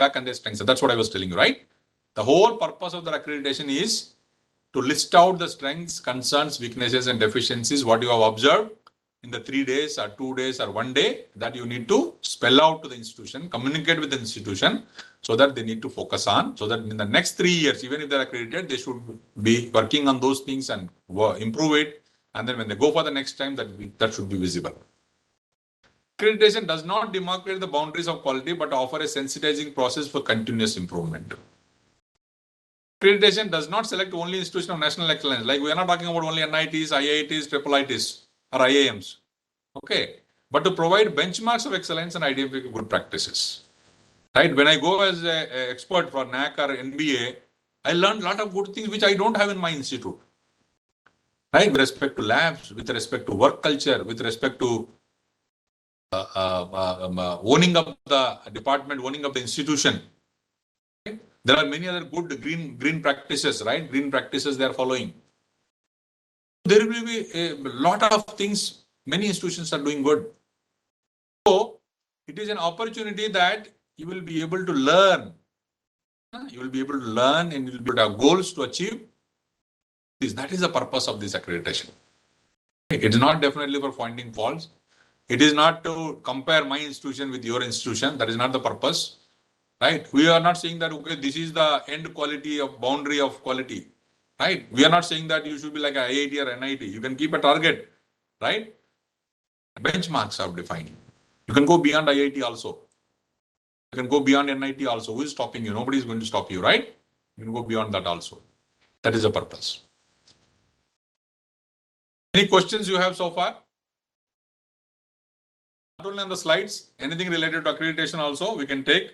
feedback and their strengths. That's what I was telling you, right? The whole purpose of the accreditation is to list out the strengths, concerns, weaknesses, and deficiencies, what you have observed in the 3 days or 2 days or 1 day, that you need to spell out to the institution, communicate with the institution, so that they need to focus on, so that in the next 3 years, even if they're accredited, they should be working on those things and improve it. And then when they go for the next time, that should be visible. Accreditation does not demarcate the boundaries of quality, but offer a sensitizing process for continuous improvement. Accreditation does not select only institution of national excellence. Like we are not talking about only NITs, IITs, IIITs or IIMs. Okay. But to provide benchmarks of excellence and identify good practices. Right. When I go as an expert for NAC or NBA, I learned a lot of good things which I don't have in my institute. Right. With respect to labs, with respect to work culture, with respect to owning up the department, owning up the institution. Right? There are many other good green practices, right? Green practices they are following. There will be a lot of things, many institutions are doing good. So it is an opportunity that you will be able to learn. You will be able to learn and you will be able to have goals to achieve. That is the purpose of this accreditation. It is not definitely for finding faults. It is not to compare my institution with your institution. That is not the purpose, right? We are not saying that, okay, this is the end quality of boundary of quality, right? We are not saying that you should be like an IIT or NIT. You can keep a target, right? Benchmarks are defined. You can go beyond IIT also. You can go beyond NIT also. Who is stopping you? Nobody is going to stop you, right? You can go beyond that also. That is the purpose. Any questions you have so far? Not only on the slides, anything related to accreditation also, we can take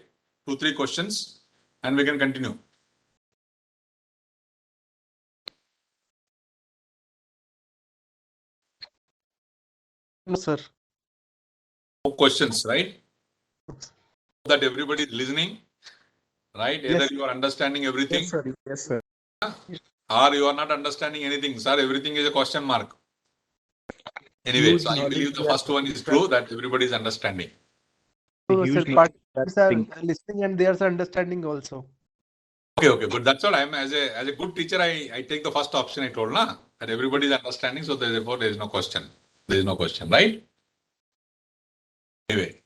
2-3 questions and we can continue. No, sir. No questions, right? That everybody is listening, right? Either Yes. you are understanding everything. Yes, sir. Yes, sir. Or you are not understanding anything, sir. Everything is a question mark. Anyway, so I believe the first one is true, that everybody is understanding. So, sir, participants are listening and they are understanding also. Okay, good. That's all. I'm as a good teacher, I take the first option I told, na, that everybody is understanding. So therefore there is no question. There is no question, right? Anyway.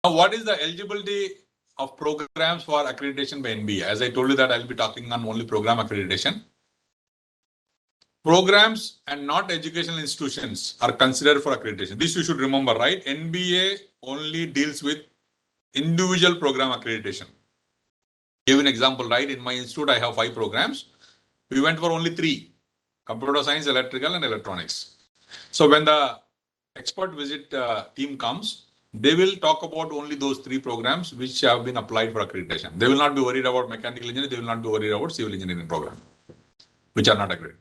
Now, what is the eligibility of programs for accreditation by NBA? As I told you that I'll be talking on only program accreditation. Programs and not educational institutions are considered for accreditation. This you should remember, right? NBA only deals with individual program accreditation. Give an example, right? In my institute, I have 5 programs. We went for only 3: computer science, electrical, and electronics. So when the expert visit team comes, they will talk about only those 3 programs which have been applied for accreditation. They will not be worried about mechanical engineering. They will not be worried about civil engineering program, which are not accredited.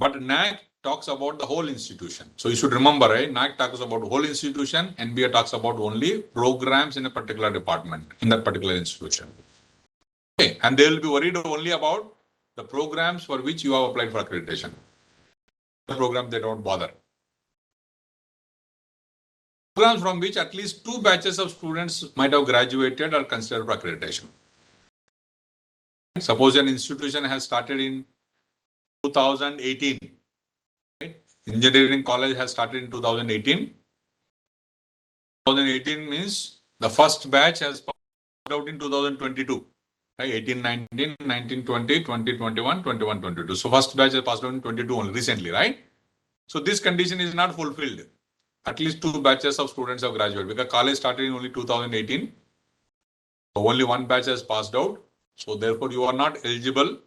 But NAC talks about the whole institution. So you should remember, right? NAC talks about the whole institution. NBA talks about only programs in a particular department, in that particular institution. Okay. And they will be worried only about the programs for which you have applied for accreditation. The program, they don't bother. Programs from which at least 2 batches of students might have graduated are considered for accreditation. Suppose an institution has started in 2018. Right? Engineering college has started in 2018. 2018 means the first batch has passed out in 2022. Right? 18, 19, 19, 20, 20, 21, 21, 22. So first batch has passed out in 22 only recently, right? So this condition is not fulfilled. At least 2 batches of students have graduated because college started in only 2018. So only 1 batch has passed out. So therefore you are not eligible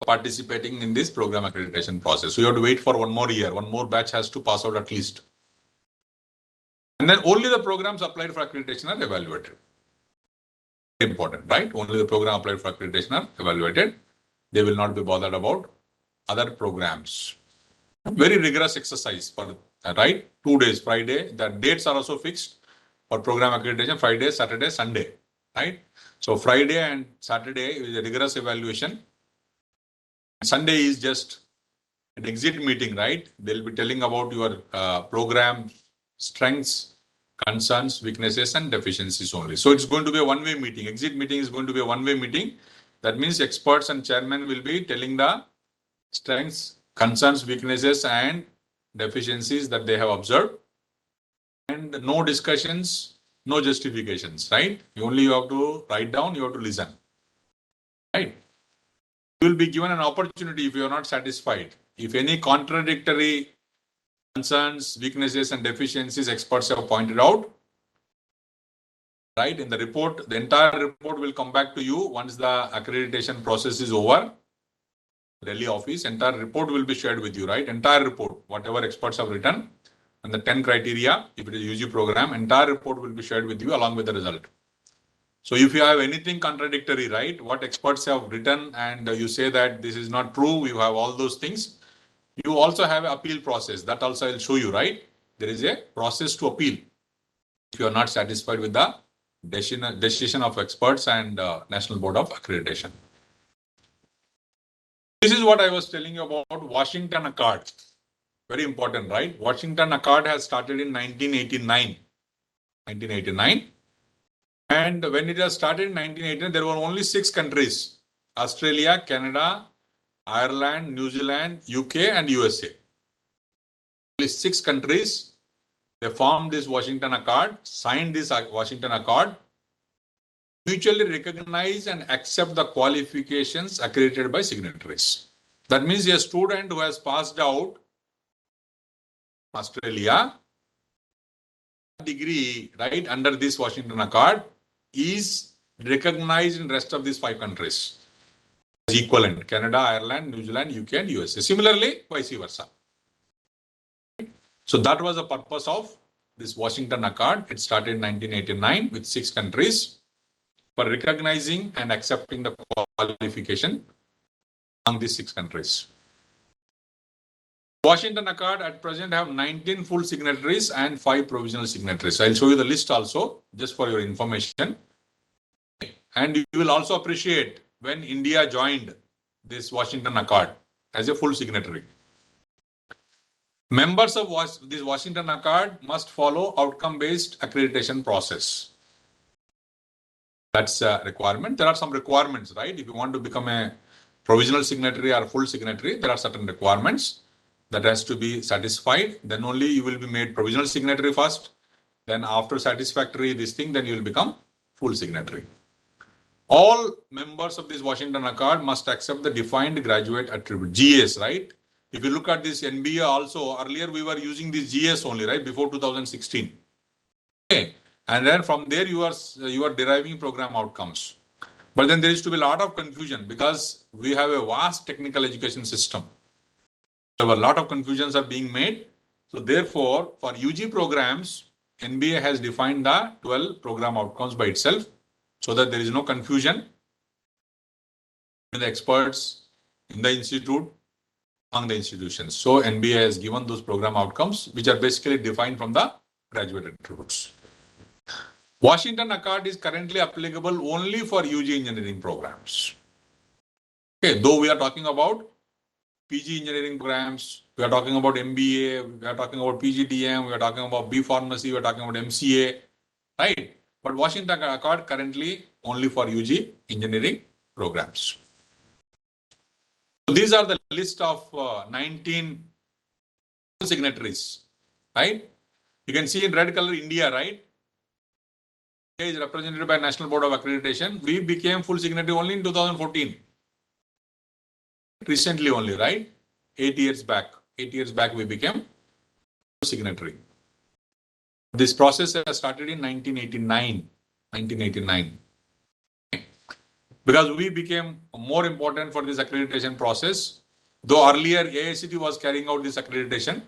for participating in this program accreditation process. So you have to wait for 1 more year. 1 more batch has to pass out at least. And then only the programs applied for accreditation are evaluated. Very important, right? Only the program applied for accreditation are evaluated. They will not be bothered about other programs. Very rigorous exercise for, right? 2 days, Friday. The dates are also fixed for program accreditation, Friday, Saturday, Sunday, right? So Friday and Saturday is a rigorous evaluation. Sunday is just an exit meeting, right? They'll be telling about your program strengths, concerns, weaknesses, and deficiencies only. So it's going to be a one-way meeting. Exit meeting is going to be a one-way meeting. That means experts and chairman will be telling the strengths, concerns, weaknesses, and deficiencies that they have observed. And no discussions, no justifications, right? You have to write down, you have to listen, right? You will be given an opportunity if you are not satisfied. If any contradictory concerns, weaknesses, and deficiencies experts have pointed out, right, in the report, the entire report will come back to you once the accreditation process is over. Delhi office, entire report will be shared with you, right? Entire report, whatever experts have written, and the 10 criteria, if it is UG program, entire report will be shared with you along with the result. So if you have anything contradictory, right, what experts have written and you say that this is not true, you have all those things, you also have an appeal process. That also I'll show you, right? There is a process to appeal if you are not satisfied with the decision of experts and National Board of Accreditation. This is what I was telling you about Washington Accord. Very important, right? Washington Accord has started in 1989. 1989. And when it has started in 1989, there were only 6 countries: Australia, Canada, Ireland, New Zealand, UK, and USA. Only 6 countries. They formed this Washington Accord, signed this Washington Accord, mutually recognize and accept the qualifications accredited by signatories. That means a student who has passed out Australia degree, right, under this Washington Accord is recognized in rest of these 5 countries as equivalent: Canada, Ireland, New Zealand, UK, and USA. Similarly, vice versa. So that was the purpose of this Washington Accord. It started in 1989 with 6 countries for recognizing and accepting the qualification among these 6 countries. Washington Accord at present have 19 full signatories and 5 provisional signatories. I'll show you the list also, just for your information. And you will also appreciate when India joined this Washington Accord as a full signatory. Members of this Washington Accord must follow outcome-based accreditation process. That's a requirement. There are some requirements, right? If you want to become a provisional signatory or full signatory, there are certain requirements that has to be satisfied. Then only you will be made provisional signatory first. Then after satisfactory this thing, then you will become full signatory. All members of this Washington Accord must accept the defined graduate attribute, GS, right? If you look at this NBA also, earlier we were using this GS only, right? Before 2016. Okay. And then from there you are deriving program outcomes. But then there is to be a lot of confusion because we have a vast technical education system. So a lot of confusions are being made. So therefore, for UG programs, NBA has defined the 12 program outcomes by itself so that there is no confusion in the experts, in the institute, among the institutions. So NBA has given those program outcomes, which are basically defined from the graduate attributes. Washington Accord is currently applicable only for UG engineering programs. Okay, though we are talking about PG engineering programs, we are talking about MBA, we are talking about PGDM, we are talking about B Pharmacy, we are talking about MCA, right? But Washington Accord currently only for UG engineering programs. So these are the list of 19 signatories, right? You can see in red color India, right? India is represented by National Board of Accreditation. We became full signatory only in 2014. Recently only, right? 8 years back. 8 years back we became full signatory. This process has started in 1989. 1989. Because we became more important for this accreditation process. Though earlier AICT was carrying out this accreditation.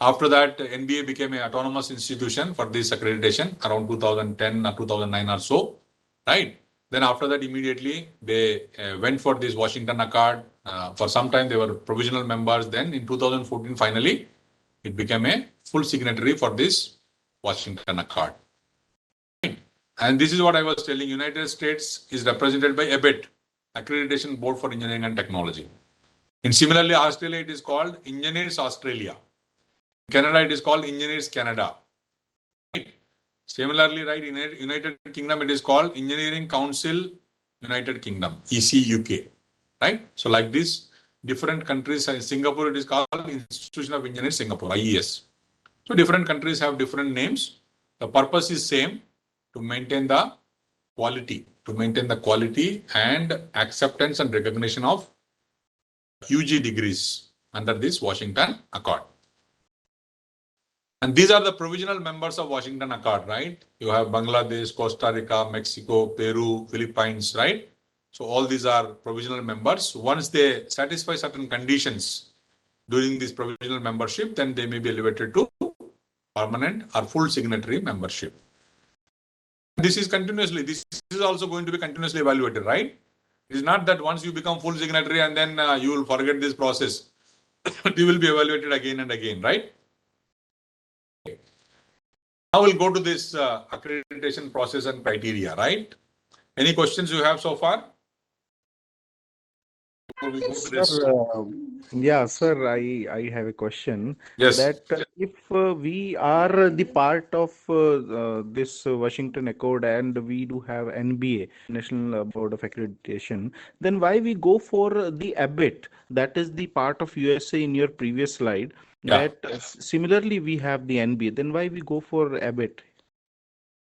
After that, NBA became an autonomous institution for this accreditation around 2010 or 2009 or so, right? Then after that, immediately they went for this Washington Accord. For some time, they were provisional members. Then in 2014, finally, it became a full signatory for this Washington Accord. And this is what I was telling. United States is represented by ABET, Accreditation Board for Engineering and Technology. And similarly, Australia, it is called Engineers Australia. Canada, it is called Engineers Canada. Right? Similarly, right, in United Kingdom, it is called Engineering Council United Kingdom, ECUK, right? So like this, different countries, in Singapore, it is called Institution of Engineers Singapore, IES. So different countries have different names. The purpose is same, to maintain the quality and acceptance and recognition of UG degrees under this Washington Accord. And these are the provisional members of Washington Accord, right? You have Bangladesh, Costa Rica, Mexico, Peru, Philippines, right? So all these are provisional members. Once they satisfy certain conditions during this provisional membership, then they may be elevated to permanent or full signatory membership. This is also going to be continuously evaluated, right? It is not that once you become full signatory and then you will forget this process. You will be evaluated again and again, right? Now we'll go to this accreditation process and criteria, right? Any questions you have so far? Before we go to this. Sir, yeah, sir, I have a question. Yes. That if we are the part of this Washington Accord and we do have NBA, National Board of Accreditation, then why we go for the ABET? That is the part of USA in your previous slide. Yeah. That similarly we have the NBA. Then why we go for ABET?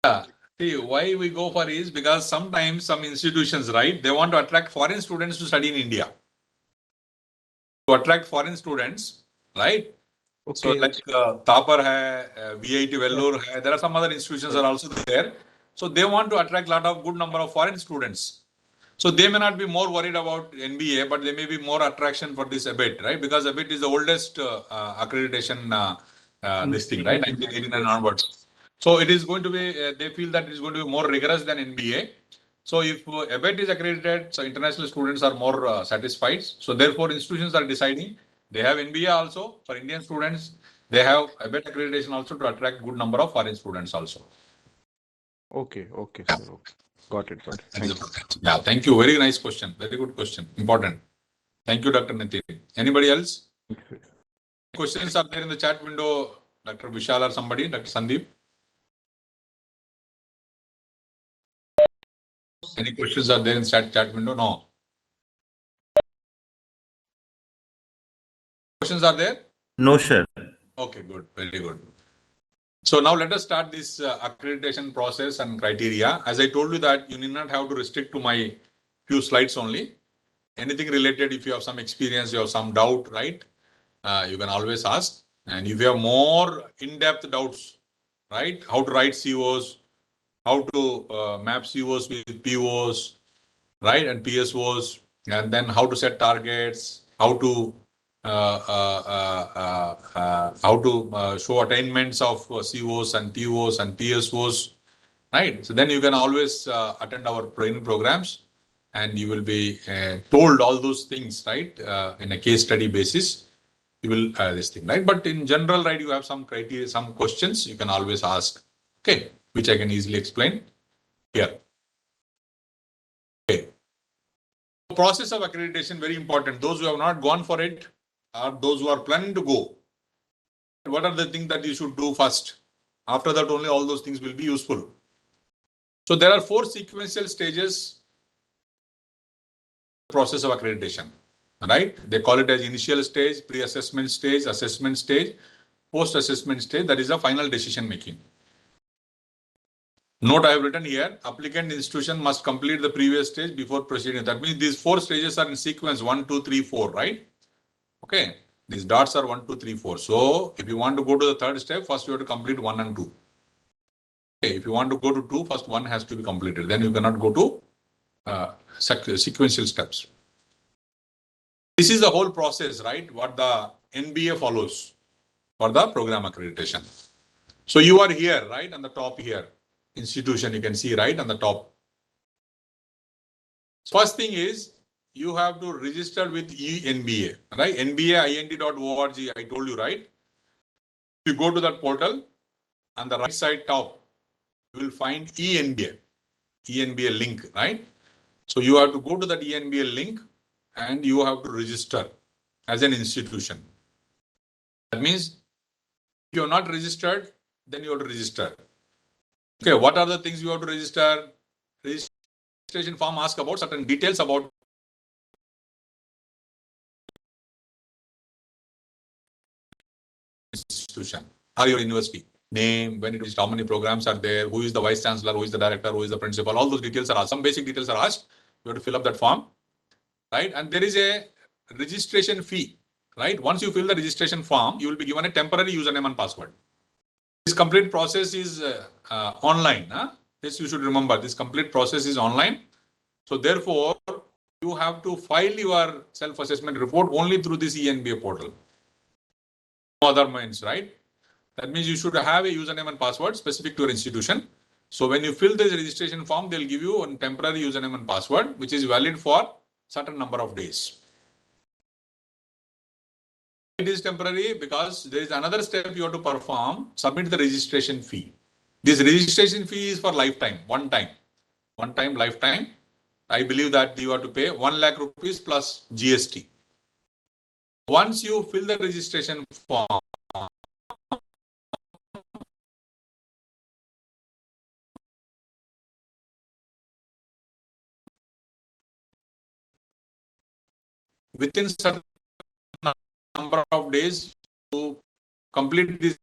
Yeah. See, why we go for is because sometimes some institutions, right, they want to attract foreign students to study in India. To attract foreign students, right? Okay. So like Tapar hai, VIT Vellore hai, there are some other institutions are also there. So they want to attract a lot of good number of foreign students. So they may not be more worried about NBA, but they may be more attraction for this ABET, right? Because ABET is the oldest accreditation this thing, right? 1989 onwards. So it is going to be, they feel that it is going to be more rigorous than NBA. So if ABET is accredited, so international students are more satisfied. So therefore institutions are deciding, they have NBA also for Indian students. They have ABET accreditation also to attract good number of foreign students also. Okay, sir. Okay. Got it. Thank you. Yeah, thank you. Very nice question. Very good question. Important. Thank you, Dr. Nitin. Anybody else? Questions are there in the chat window, Dr. Vishal or somebody, Dr. Sandeep? Any questions are there in chat window? No. Questions are there? No, sir. Okay, good. Very good. So now let us start this accreditation process and criteria. As I told you that you need not have to restrict to my few slides only. Anything related, if you have some experience, you have some doubt, right? You can always ask. And if you have more in-depth doubts, right? How to write COs, how to map COs with POs, right? And PSOs, and then how to set targets, how to show attainments of COs and POs and PSOs, right? So then you can always attend our training programs and you will be told all those things, right? In a case study basis, you will this thing, right? But in general, right, you have some criteria, some questions you can always ask, okay, which I can easily explain here. Okay. Process of accreditation, very important. Those who have not gone for it, or those who are planning to go, what are the things that you should do first? After that, only all those things will be useful. So there are 4 sequential stages process of accreditation, right? They call it as initial stage, pre-assessment stage, assessment stage, post-assessment stage. That is the final decision making. Note I have written here, applicant institution must complete the previous stage before proceeding. That means these 4 stages are in sequence 1, 2, 3, 4, right? Okay. These dots are 1, 2, 3, 4. So if you want to go to the 3rd step, first you have to complete 1 and 2. Okay. If you want to go to 2, first 1 has to be completed. Then you cannot go to sequential steps. This is the whole process, right? What the NBA follows for the program accreditation. So you are here, right? On the top here. Institution, you can see right on the top. First thing is you have to register with eNBA, right? nbaind.org, I told you, right? If you go to that portal, on the right side top, you will find eNBA link, right? So you have to go to that eNBA link and you have to register as an institution. That means if you are not registered, then you have to register. Okay, what are the things you have to register? Registration form asks about certain details about institution or your university. Name, when it is, how many programs are there, who is the vice chancellor, who is the director, who is the principal, all those details are asked. Some basic details are asked. You have to fill up that form, right? And there is a registration fee, right? Once you fill the registration form, you will be given a temporary username and password. This complete process is online. Huh? This you should remember. This complete process is online. So therefore, you have to file your self-assessment report only through this ENBA portal. No other means, right? That means you should have a username and password specific to your institution. So when you fill this registration form, they'll give you a temporary username and password, which is valid for certain number of days. It is temporary because there is another step you have to perform, submit the registration fee. This registration fee is for lifetime, one time, lifetime. I believe that you have to pay 1 lakh rupees plus GST. Once you fill the registration form, within certain number of days to complete this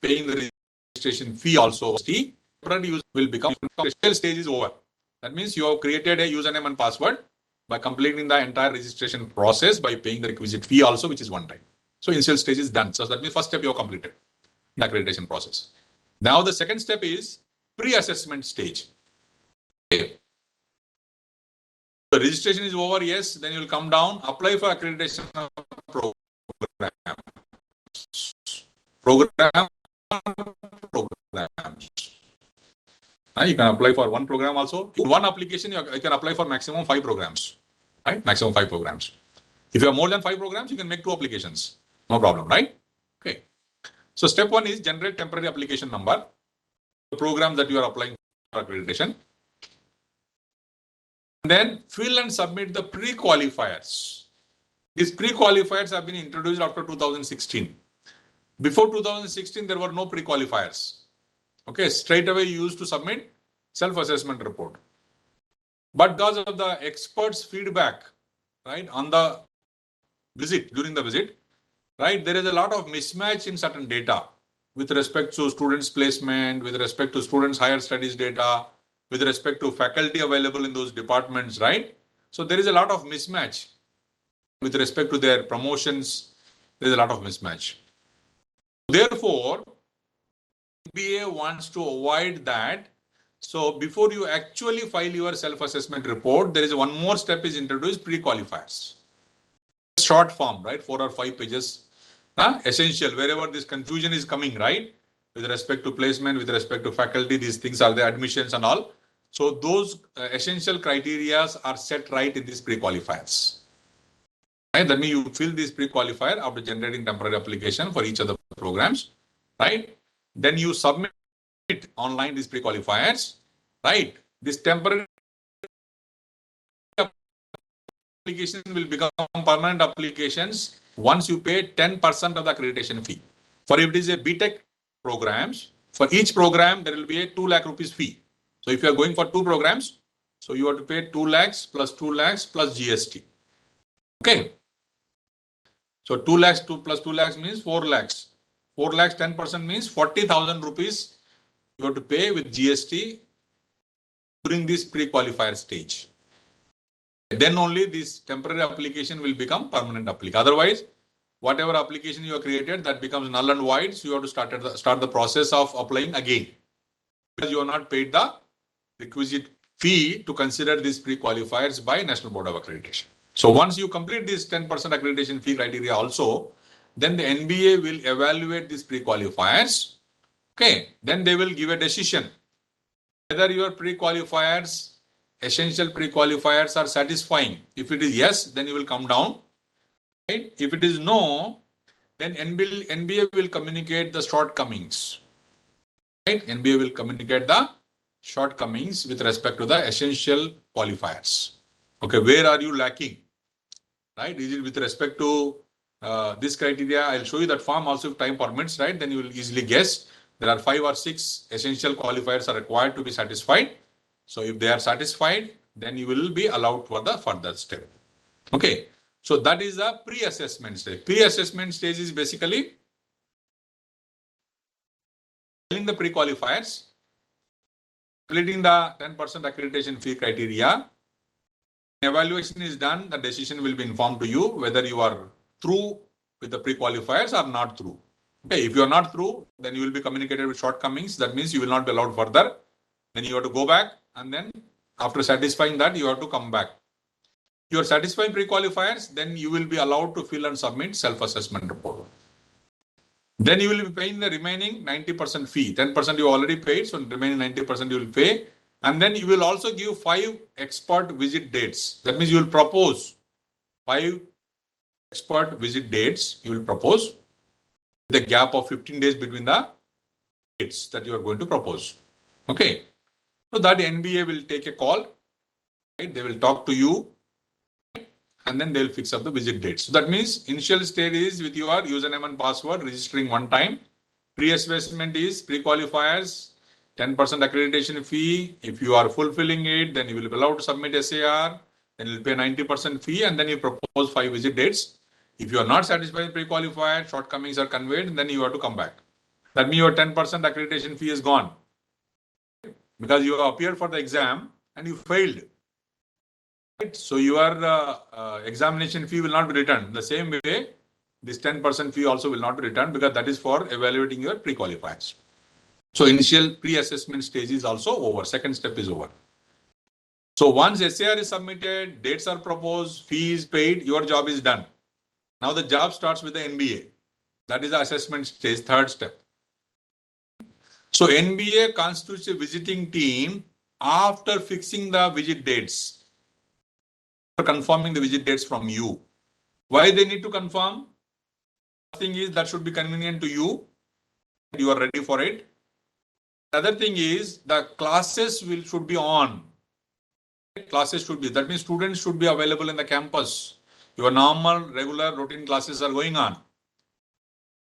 paying the registration fee also, the temporary user will become initial stage is over. That means you have created a username and password by completing the entire registration process by paying the requisite fee also, which is one time. So initial stage is done. So that means first step you have completed the accreditation process. Now the second step is pre-assessment stage. Okay. The registration is over, yes, then you will come down, apply for accreditation program. Programs. You can apply for one program also. In one application, you can apply for maximum 5 programs, right? Maximum 5 programs. If you have more than 5 programs, you can make 2 applications. No problem, right? Okay. So step 1 is generate temporary application number, the program that you are applying for accreditation. And then fill and submit the pre-qualifiers. These pre-qualifiers have been introduced after 2016. Before 2016, there were no pre-qualifiers. Okay, straight away you used to submit self-assessment report. But because of the experts' feedback, right, on the visit, during the visit, right, there is a lot of mismatch in certain data with respect to students' placement, with respect to students' higher studies data, with respect to faculty available in those departments, right? So there is a lot of mismatch with respect to their promotions. There is a lot of mismatch. Therefore, NEP wants to avoid that. So before you actually file your self-assessment report, there is one more step is introduced, pre-qualifiers. Short form, right? 4 or 5 pages. Essential, wherever this confusion is coming, right? With respect to placement, with respect to faculty, these things are the admissions and all. So those essential criteria are set right in these pre-qualifiers. Right? That means you fill this pre-qualifier after generating temporary application for each of the programs, right? Then you submit online these pre-qualifiers, right? This temporary application will become permanent applications once you pay 10% of the accreditation fee. For if it is a BTech programs, for each program, there will be a 2 lakh rupees fee. So if you are going for 2 programs, so you have to pay 2 lakhs plus 2 lakhs plus GST. Okay. So 2 lakhs plus 2 lakhs means 4 lakhs. 4 lakhs 10% means 40,000 rupees you have to pay with GST during this pre-qualifier stage. Then only this temporary application will become permanent application. Otherwise, whatever application you have created, that becomes null and void. So you have to start the process of applying again because you are not paid the requisite fee to consider these pre-qualifiers by National Board of Accreditation. So once you complete this 10% accreditation fee criteria also, then the NBA will evaluate these pre-qualifiers. Okay, then they will give a decision whether your pre-qualifiers, essential pre-qualifiers are satisfying. If it is yes, then you will come down. Right? If it is no, then NBA will communicate the shortcomings. Right? NBA will communicate the shortcomings with respect to the essential qualifiers. Okay, where are you lacking? Right? Is it with respect to this criteria? I'll show you that form also if time permits, right? Then you will easily guess There are 5 or 6 essential qualifiers are required to be satisfied. So if they are satisfied, then you will be allowed for the further step. Okay. So that is the pre-assessment stage. Pre-assessment stage is basically filling the pre-qualifiers, completing the 10% accreditation fee criteria. Evaluation is done, the decision will be informed to you whether you are through with the pre-qualifiers or not through. Okay, if you are not through, then you will be communicated with shortcomings. That means you will not be allowed further. Then you have to go back, and then after satisfying that, you have to come back. If you are satisfying pre-qualifiers, then you will be allowed to fill and submit self-assessment report. Then you will be paying the remaining 90% fee. 10% you already paid, so remaining 90% you will pay. And then you will also give 5 expert visit dates. That means you will propose 5 expert visit dates. You will propose the gap of 15 days between the dates that you are going to propose. Okay. So that NBA will take a call. Right? They will talk to you. And then they will fix up the visit dates. So that means initial stage is with your username and password, registering one time. Pre-assessment is pre-qualifiers, 10% accreditation fee. If you are fulfilling it, then you will be allowed to submit SAR. Then you will pay 90% fee, and then you propose 5 visit dates. If you are not satisfied with pre-qualified, shortcomings are conveyed, then you have to come back. That means your 10% accreditation fee is gone. Because you appeared for the exam and you failed. Right? So your examination fee will not be returned. The same way, this 10% fee also will not be returned because that is for evaluating your pre-qualifiers. So initial pre-assessment stage is also over. Second step is over. So once SAR is submitted, dates are proposed, fee is paid, your job is done. Now the job starts with the NBA. That is the assessment stage, third step. So NBA constitutes a visiting team after fixing the visit dates, confirming the visit dates from you. Why they need to confirm? The thing is that should be convenient to you. You are ready for it. The other thing is the classes should be on. Classes should be, that means students should be available in the campus. Your normal, regular, routine classes are going on.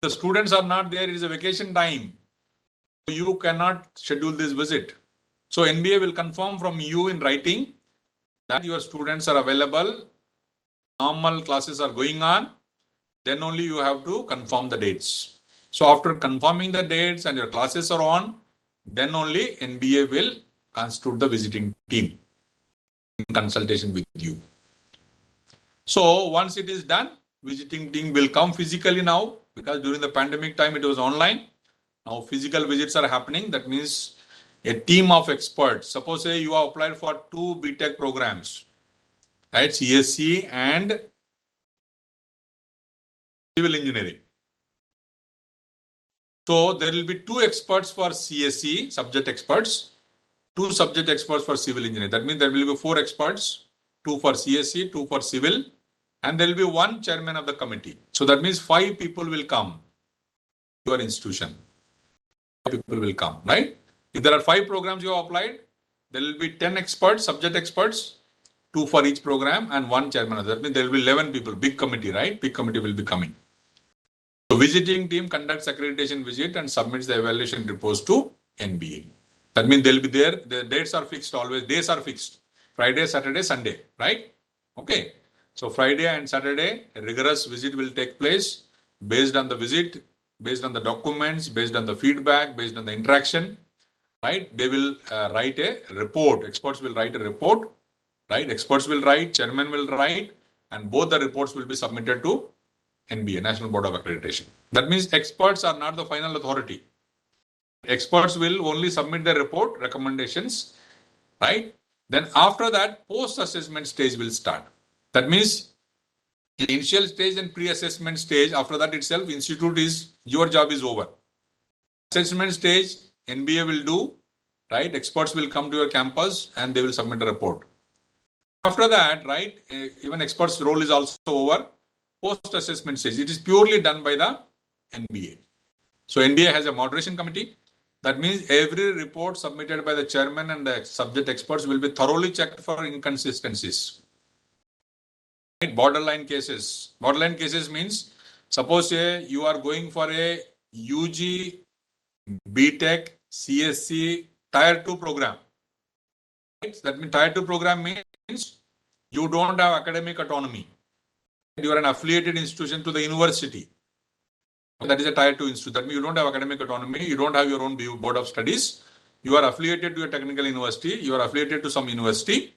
The students are not there, it is a vacation time. You cannot schedule this visit. So NBA will confirm from you in writing that your students are available, normal classes are going on, then only you have to confirm the dates. So after confirming the dates and your classes are on, then only NBA will constitute the visiting team in consultation with you. So once it is done, visiting team will come physically now, because during the pandemic time it was online. Now physical visits are happening. That means a team of experts. Suppose say you have applied for 2 BTech programs, right? CSC and civil engineering. So there will be 2 experts for CSC, subject experts, 2 subject experts for civil engineering. That means there will be 4 experts, 2 for CSC, 2 for civil, and there will be 1 chairman of the committee. So that means 5 people will come to your institution. 5 people will come, right? If there are 5 programs you have applied, there will be 10 experts, subject experts, 2 for each program, and 1 chairman. That means there will be 11 people, big committee, right? Big committee will be coming. So visiting team conducts accreditation visit and submits the evaluation reports to NBA. That means they'll be there. The dates are fixed always. Days are fixed. Friday, Saturday, Sunday, right? Okay. So Friday and Saturday, a rigorous visit will take place based on the visit, based on the documents, based on the feedback, based on the interaction, right? They will write a report. Experts will write a report, right? Experts will write, chairman will write, and both the reports will be submitted to NBA, National Board of Accreditation. That means experts are not the final authority. Experts will only submit their report, recommendations, right? Then after that, post-assessment stage will start. That means in initial stage and pre-assessment stage, after that itself, institute is, your job is over. Assessment stage, NBA will do, right? Experts will come to your campus and they will submit a report. After that, right, even experts' role is also over. Post-assessment stage, it is purely done by the NBA. So NBA has a moderation committee. That means every report submitted by the chairman and the subject experts will be thoroughly checked for inconsistencies. Right? Borderline cases. Borderline cases means, suppose you are going for a UG BTech, CSC, Tier 2 program. Right? That means Tier 2 program means you don't have academic autonomy. You are an affiliated institution to the university. That is a Tier 2 institute. That means you don't have academic autonomy. You don't have your own board of studies. You are affiliated to a technical university. You are affiliated to some university.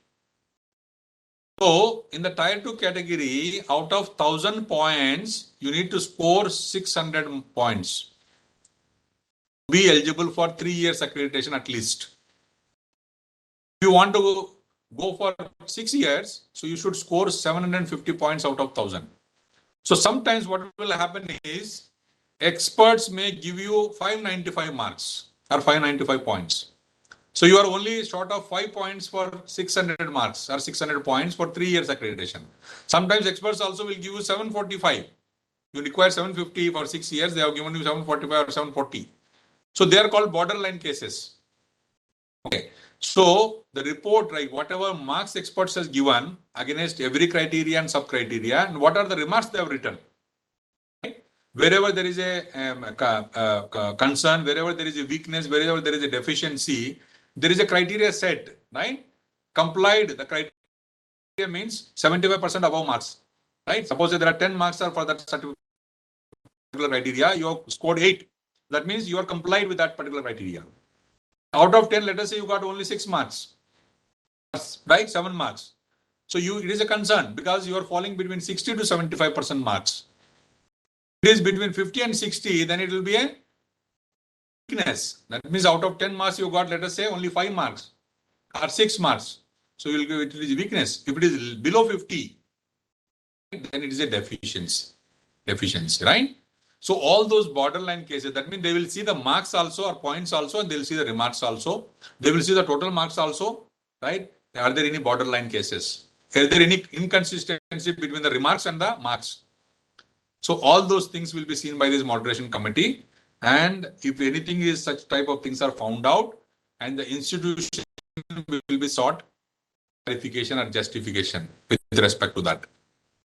So, in the Tier 2 category, out of 1,000 points, you need to score 600 points. Be eligible for 3 years accreditation at least. If you want to go for 6 years, so you should score 750 points out of 1,000. So sometimes what will happen is experts may give you 595 marks or 595 points. So you are only short of 5 points for 600 marks or 600 points for 3 years accreditation. Sometimes experts also will give you 745. You require 750 for 6 years. They have given you 745 or 740. So they are called borderline cases. Okay. So the report, right, whatever marks experts has given against every criteria and sub-criteria, and what are the remarks they have written. Right? Wherever there is a concern, wherever there is a weakness, wherever there is a deficiency, there is a criteria set, right? Complied, the criteria means 75% above marks, right? Suppose there are 10 marks are for that particular criteria, you have scored 8. That means you are complied with that particular criteria. Out of 10, let us say you got only 6 marks, right? 7 marks. So it is a concern because you are falling between 60 to 75% marks. If it is between 50 and 60, then it will be a weakness. That means out of 10 marks you got, let us say, only 5 marks or 6 marks. So you will give it is weakness. If it is below 50, then it is a deficiency, right? So all those borderline cases, that means they will see the marks also or points also, and they will see the remarks also. They will see the total marks also, right? Are there any borderline cases? Is there any inconsistency between the remarks and the marks? So all those things will be seen by this moderation committee. And if anything is such type of things are found out, and the institution will be sought clarification or justification with respect to that,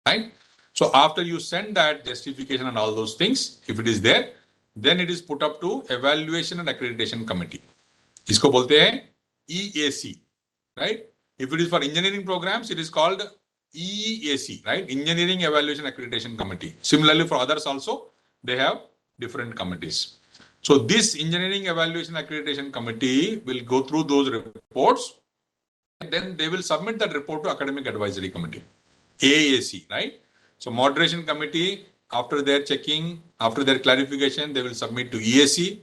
right? So after you send that justification and all those things, if it is there, then it is put up to evaluation and accreditation committee. इसको बोलते हैं EAC, right? If it is for engineering programs, it is called EAC, right? Engineering Evaluation Accreditation Committee. Similarly, for others also, they have different committees. So this Engineering Evaluation Accreditation Committee will go through those reports, and then they will submit that report to Academic Advisory Committee, AAC, right? So moderation committee, after their checking, after their clarification, they will submit to EAC.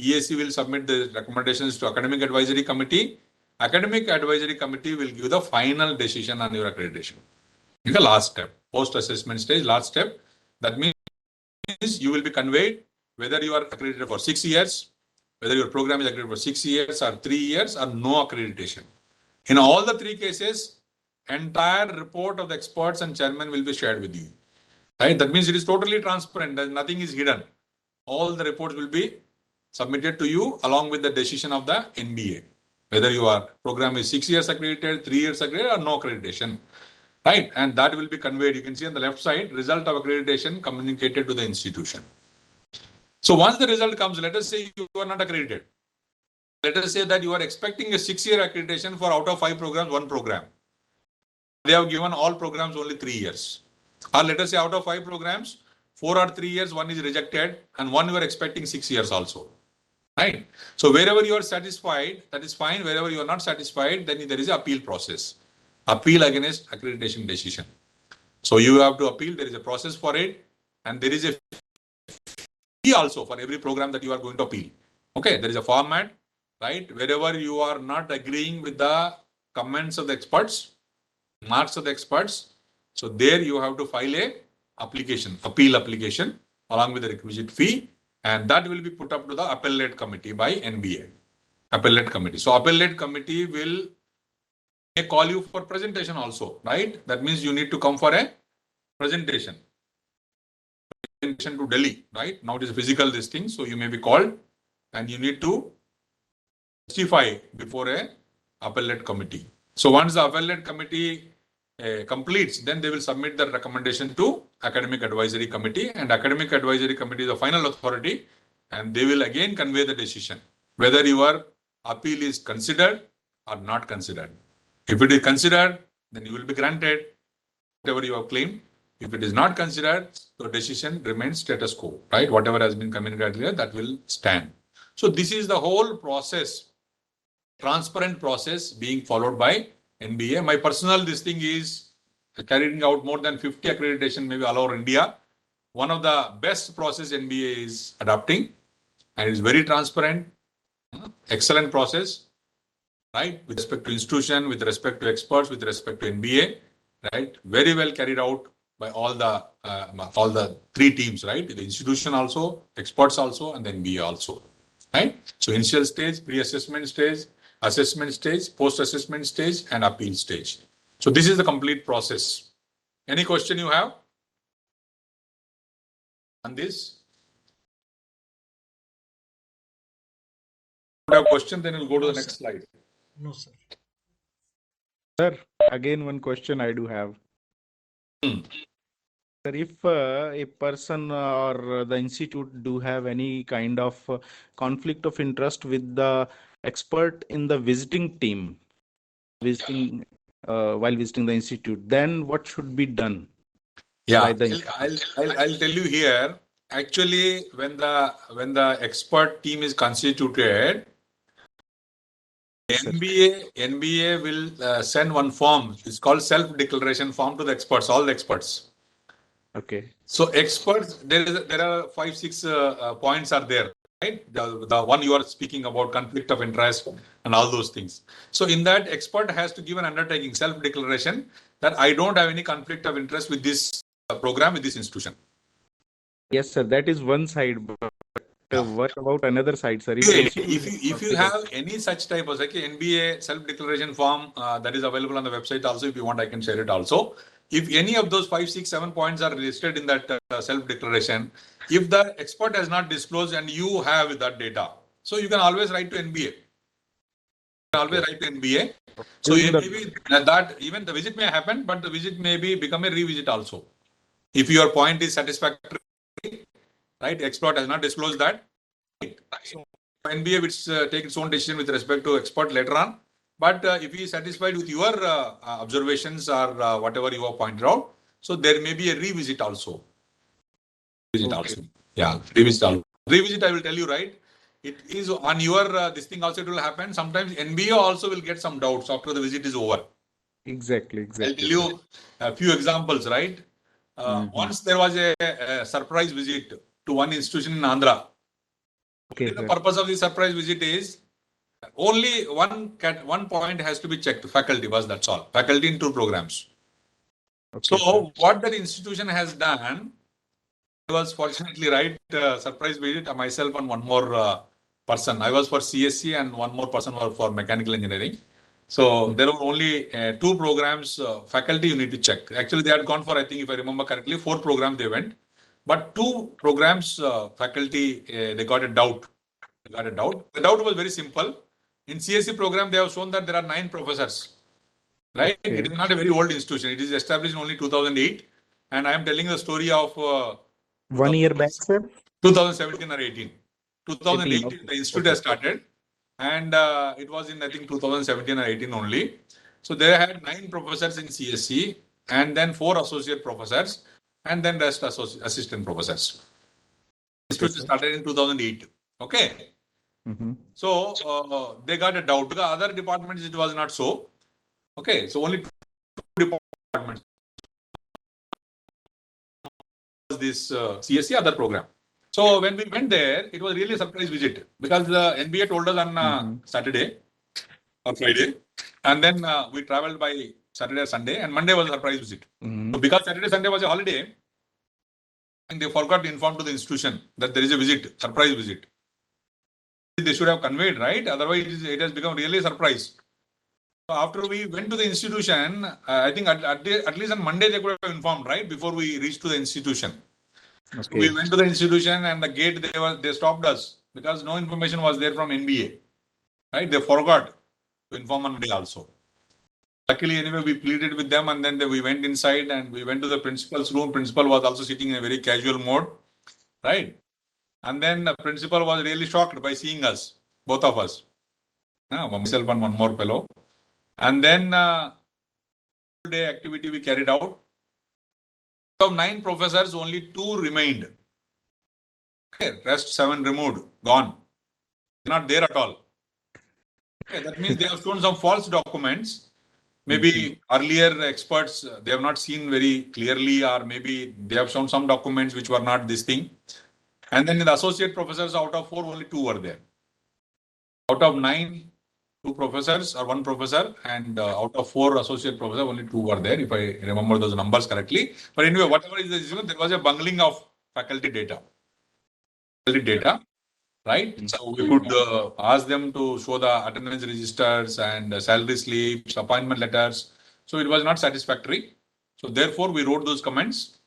EAC will submit the recommendations to Academic Advisory Committee. Academic Advisory Committee will give the final decision on your accreditation. In the last step, post-assessment stage, last step, that means you will be conveyed whether you are accredited for 6 years, whether your program is accredited for 6 years or 3 years or no accreditation. In all the 3 cases, entire report of the experts and chairman will be shared with you. Right? That means it is totally transparent. Nothing is hidden. All the reports will be submitted to you along with the decision of the NBA. Whether your program is 6 years accredited, 3 years accredited, or no accreditation. Right? And that will be conveyed. You can see on the left side, result of accreditation communicated to the institution. So once the result comes, let us say you are not accredited. Let us say that you are expecting a 6-year accreditation for out of 5 programs, 1 program. They have given all programs only 3 years. Or let us say out of 5 programs, 4 or 3 years, 1 is rejected, and 1 you are expecting 6 years also. Right? So wherever you are satisfied, that is fine. Wherever you are not satisfied, then there is an appeal process. Appeal against accreditation decision. So you have to appeal. There is a process for it, and there is a fee also for every program that you are going to appeal. Okay, there is a format, right? Wherever you are not agreeing with the comments of the experts, marks of the experts, so there you have to file a appeal application along with the requisite fee, and that will be put up to the appellate committee by NBA. Appellate committee. So appellate committee may call you for presentation also, right? That means you need to come for a presentation to Delhi, right? Now it is physical this thing, so you may be called and you need to testify before a appellate committee. So once the appellate committee completes, then they will submit the recommendation to Academic Advisory Committee, and Academic Advisory Committee is the final authority, and they will again convey the decision, whether your appeal is considered or not considered. If it is considered, then you will be granted whatever you have claimed. If it is not considered, the decision remains status quo, right? Whatever has been communicated here, that will stand. So this is the whole process, transparent process being followed by NBA. My personal this thing is carrying out more than 50 accreditation, maybe all over India. One of the best process NBA is adopting, and it's very transparent, excellent process, right? With respect to institution, with respect to experts, with respect to NBA, right? Very well carried out by all the three teams, right? The institution also, experts also, and the NBA also, right? So initial stage, pre-assessment stage, assessment stage, post-assessment stage, and appeal stage. So this is the complete process. Any question you have on this? If you have a question, then we'll go to the next slide. No, sir. Sir, again, one question I do have. Sir, if a person or the institute do have any kind of conflict of interest with the expert in the visiting team, visiting while visiting the institute, then what should be done? Yeah, by the I'll tell you here. Actually, when the expert team is constituted, NBA will send one form. It's called self-declaration form to the experts, all the experts. Okay. So experts, there are 5-6 points are there, right? The one you are speaking about, conflict of interest and all those things. So in that, expert has to give an undertaking, self-declaration, that I don't have any conflict of interest with this program, with this institution. Yes, sir. That is one side. But what about another side, sir? If you have any such type of NBA self-declaration form that is available on the website also, if you want, I can share it also. If any of those 5, 6, 7 points are listed in that self-declaration, if the expert has not disclosed and you have that data, so you can always write to NBA. So maybe that even the visit may happen, but the visit may become a revisit also. If your point is satisfactory, right? Expert has not disclosed that. Right? So NBA will take its own decision with respect to expert later on. But if he is satisfied with your observations or whatever you have pointed out, so there may be a revisit also. Yeah, revisit also. Revisit, I will tell you, right? It is on your this thing also it will happen. Sometimes NBA also will get some doubts after the visit is over. Exactly. I'll tell you a few examples, right? Once there was a surprise visit to one institution in Andhra. Okay, the purpose of the surprise visit is only one point has to be checked. Faculty was, that's all. Faculty in 2 programs. Okay, so what that institution has done, I was fortunately right, surprise visit, myself and one more person. I was for CSC and one more person was for mechanical engineering. So there were only 2 programs, faculty you need to check. Actually, they had gone for, I think, if I remember correctly, 4 programs they went. But 2 programs, faculty, they got a doubt. The doubt was very simple. In CSC program, they have shown that there are 9 professors. Right? Okay. It is not a very old institution. It is established in only 2008. And I am telling the story of 1 year back, sir? 2017 or 18. 2008, okay. The institute has started. And it was in, I think, 2017 or 18 only. So they had 9 professors in CSC and then 4 associate professors and then rest assistant professors. The institute started in 2008. Okay. So they got a doubt. Because other departments, it was not so. Okay. So only 2 departments. This CSC other program. So when we went there, it was really a surprise visit because the NBA told us on Saturday or Friday, and then we traveled by Saturday or Sunday, and Monday was a surprise visit. So because Saturday, Sunday was a holiday, and they forgot to inform to the institution that there is a visit, surprise visit. They should have conveyed, right? Otherwise, it has become really a surprise. So after we went to the institution, I think at least on Monday they could have informed, right? Before we reached to the institution. Okay. So we went to the institution and the gate they stopped us because no information was there from NBA. Right? They forgot to inform on Monday also. Luckily, anyway, we pleaded with them and then we went inside and we went to the principal's room. Principal was also sitting in a very casual mode. Right? And then the principal was really shocked by seeing us, both of us, myself and one more fellow. And then day activity we carried out. Of 9 professors, only 2 remained. Okay, rest 7 removed, gone. Not there at all. Okay, that means they have shown some false documents. Maybe earlier experts, they have not seen very clearly, or maybe they have shown some documents which were not this thing. And then in the associate professors, out of 4, only 2 were there. Out of 9, 2 professors or 1 professor, and out of 4 associate professors, only 2 were there, if I remember those numbers correctly. But anyway, whatever is the issue, there was a bungling of faculty data. Right? So we could ask them to show the attendance registers and salary slips, appointment letters. So it was not satisfactory. So therefore, we wrote those comments.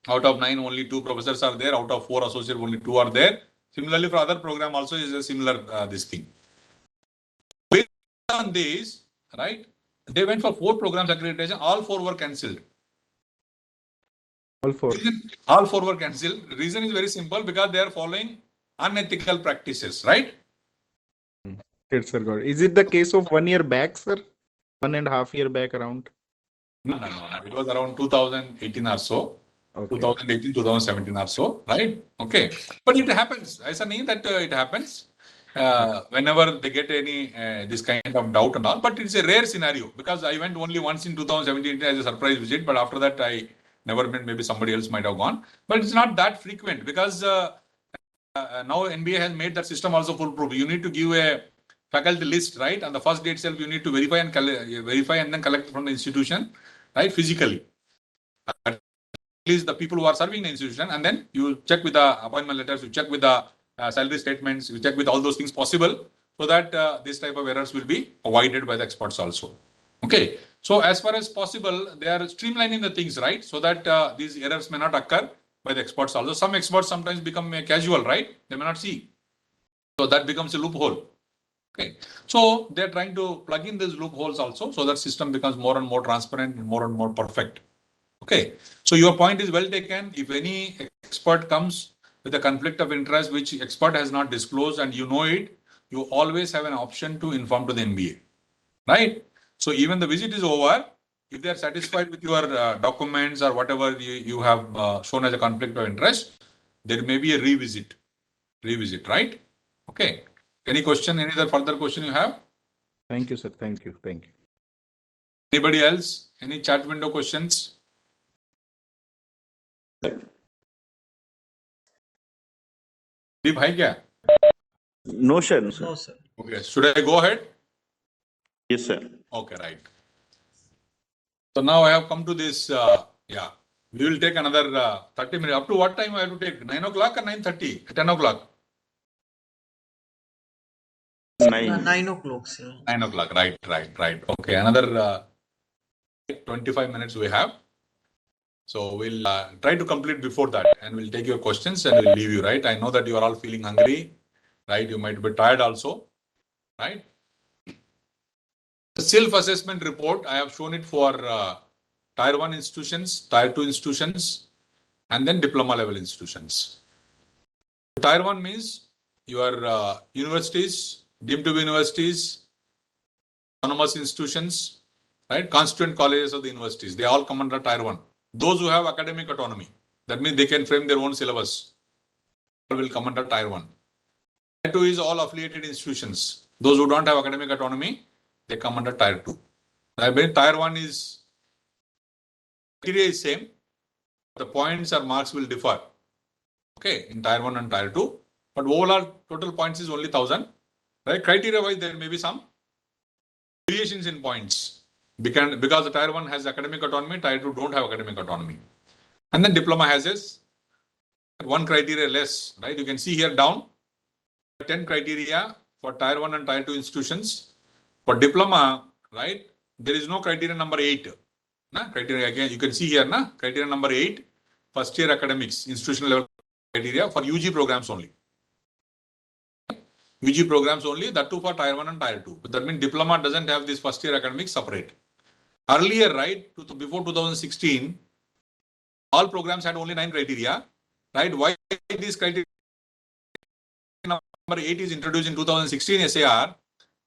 Out of 9, only 2 professors are there. Out of 4 associates, only 2 are there. Similarly, for other program also is a similar this thing. Based on this, right? They went for 4 programs accreditation. All 4 were cancelled. All 4 were cancelled. The reason is very simple, because they are following unethical practices, right? Yes, sir. Got it. Is it the case of 1 year back, sir? 1.5 year back around? No. It was around 2018 or so. Okay. 2018, 2017 or so, right? Okay. But it happens. I mean that it happens whenever they get any this kind of doubt and all. But it's a rare scenario, because I went only once in 2017 as a surprise visit. But after that, I never went. Maybe somebody else might have gone. But it's not that frequent, because now NBA has made that system also foolproof. You need to give a faculty list, right? On the first day itself, you need to verify and then collect from the institution, right? Physically. At least the people who are serving the institution, and then you check with the appointment letters, you check with the salary statements, you check with all those things possible, so that this type of errors will be avoided by the experts also. Okay. So as far as possible, they are streamlining the things, right? So that these errors may not occur by the experts also. Some experts sometimes become casual, right? They may not see. So that becomes a loophole. Okay. So they're trying to plug in these loopholes also, so that system becomes more and more transparent and more perfect. Okay. So your point is well taken. If any expert comes with a conflict of interest which expert has not disclosed and you know it, you always have an option to inform to the NBA. Right? So even the visit is over, if they are satisfied with your documents or whatever you have shown as a conflict of interest, there may be a revisit, right? Okay. Any question, any other further question you have? Thank you, sir. Thank you. Anybody else? Any chat window questions? Deep, hai kya? No, sir. No, sir. Okay. Should I go ahead? Yes, sir. Okay, right. So now I have come to this. We will take another 30 minutes. Up to what time I have to take? 9 o'clock or 9:30? 10 o'clock? 9 o'clock, sir. 9 o'clock. Right. Okay. Another 25 minutes we have. So we'll try to complete before that, and we'll take your questions and we'll leave you, right? I know that you are all feeling hungry, right? You might be tired also, right? The self-assessment report, I have shown it for Tier 1 institutions, Tier 2 institutions, and then diploma level institutions. Tier 1 means your universities, deemed to be universities, autonomous institutions, right? Constituent colleges of the universities, they all come under Tier 1. Those who have academic autonomy, that means they can frame their own syllabus, will come under Tier 1. Tier 2 is all affiliated institutions. Those who don't have academic autonomy, they come under Tier 2. Tier 1 is, criteria is same, the points or marks will differ. Okay, in Tier 1 and Tier 2, but overall total points is only 1000. Right? Criteria wise, there may be some variations in points. Because the Tier 1 has academic autonomy, Tier 2 don't have academic autonomy. And then diploma has this one criteria less, right? You can see here down 10 criteria for Tier 1 and Tier 2 institutions. For diploma, right, there is no criteria number 8. Criteria again, you can see here, criteria number 8, first year academics, institutional level criteria for UG programs only. UG programs only, that too for Tier 1 and Tier 2. But that means diploma doesn't have this first year academics separate. Earlier, right, before 2016, all programs had only 9 criteria, right? Why these criteria number 8 is introduced in 2016 SAR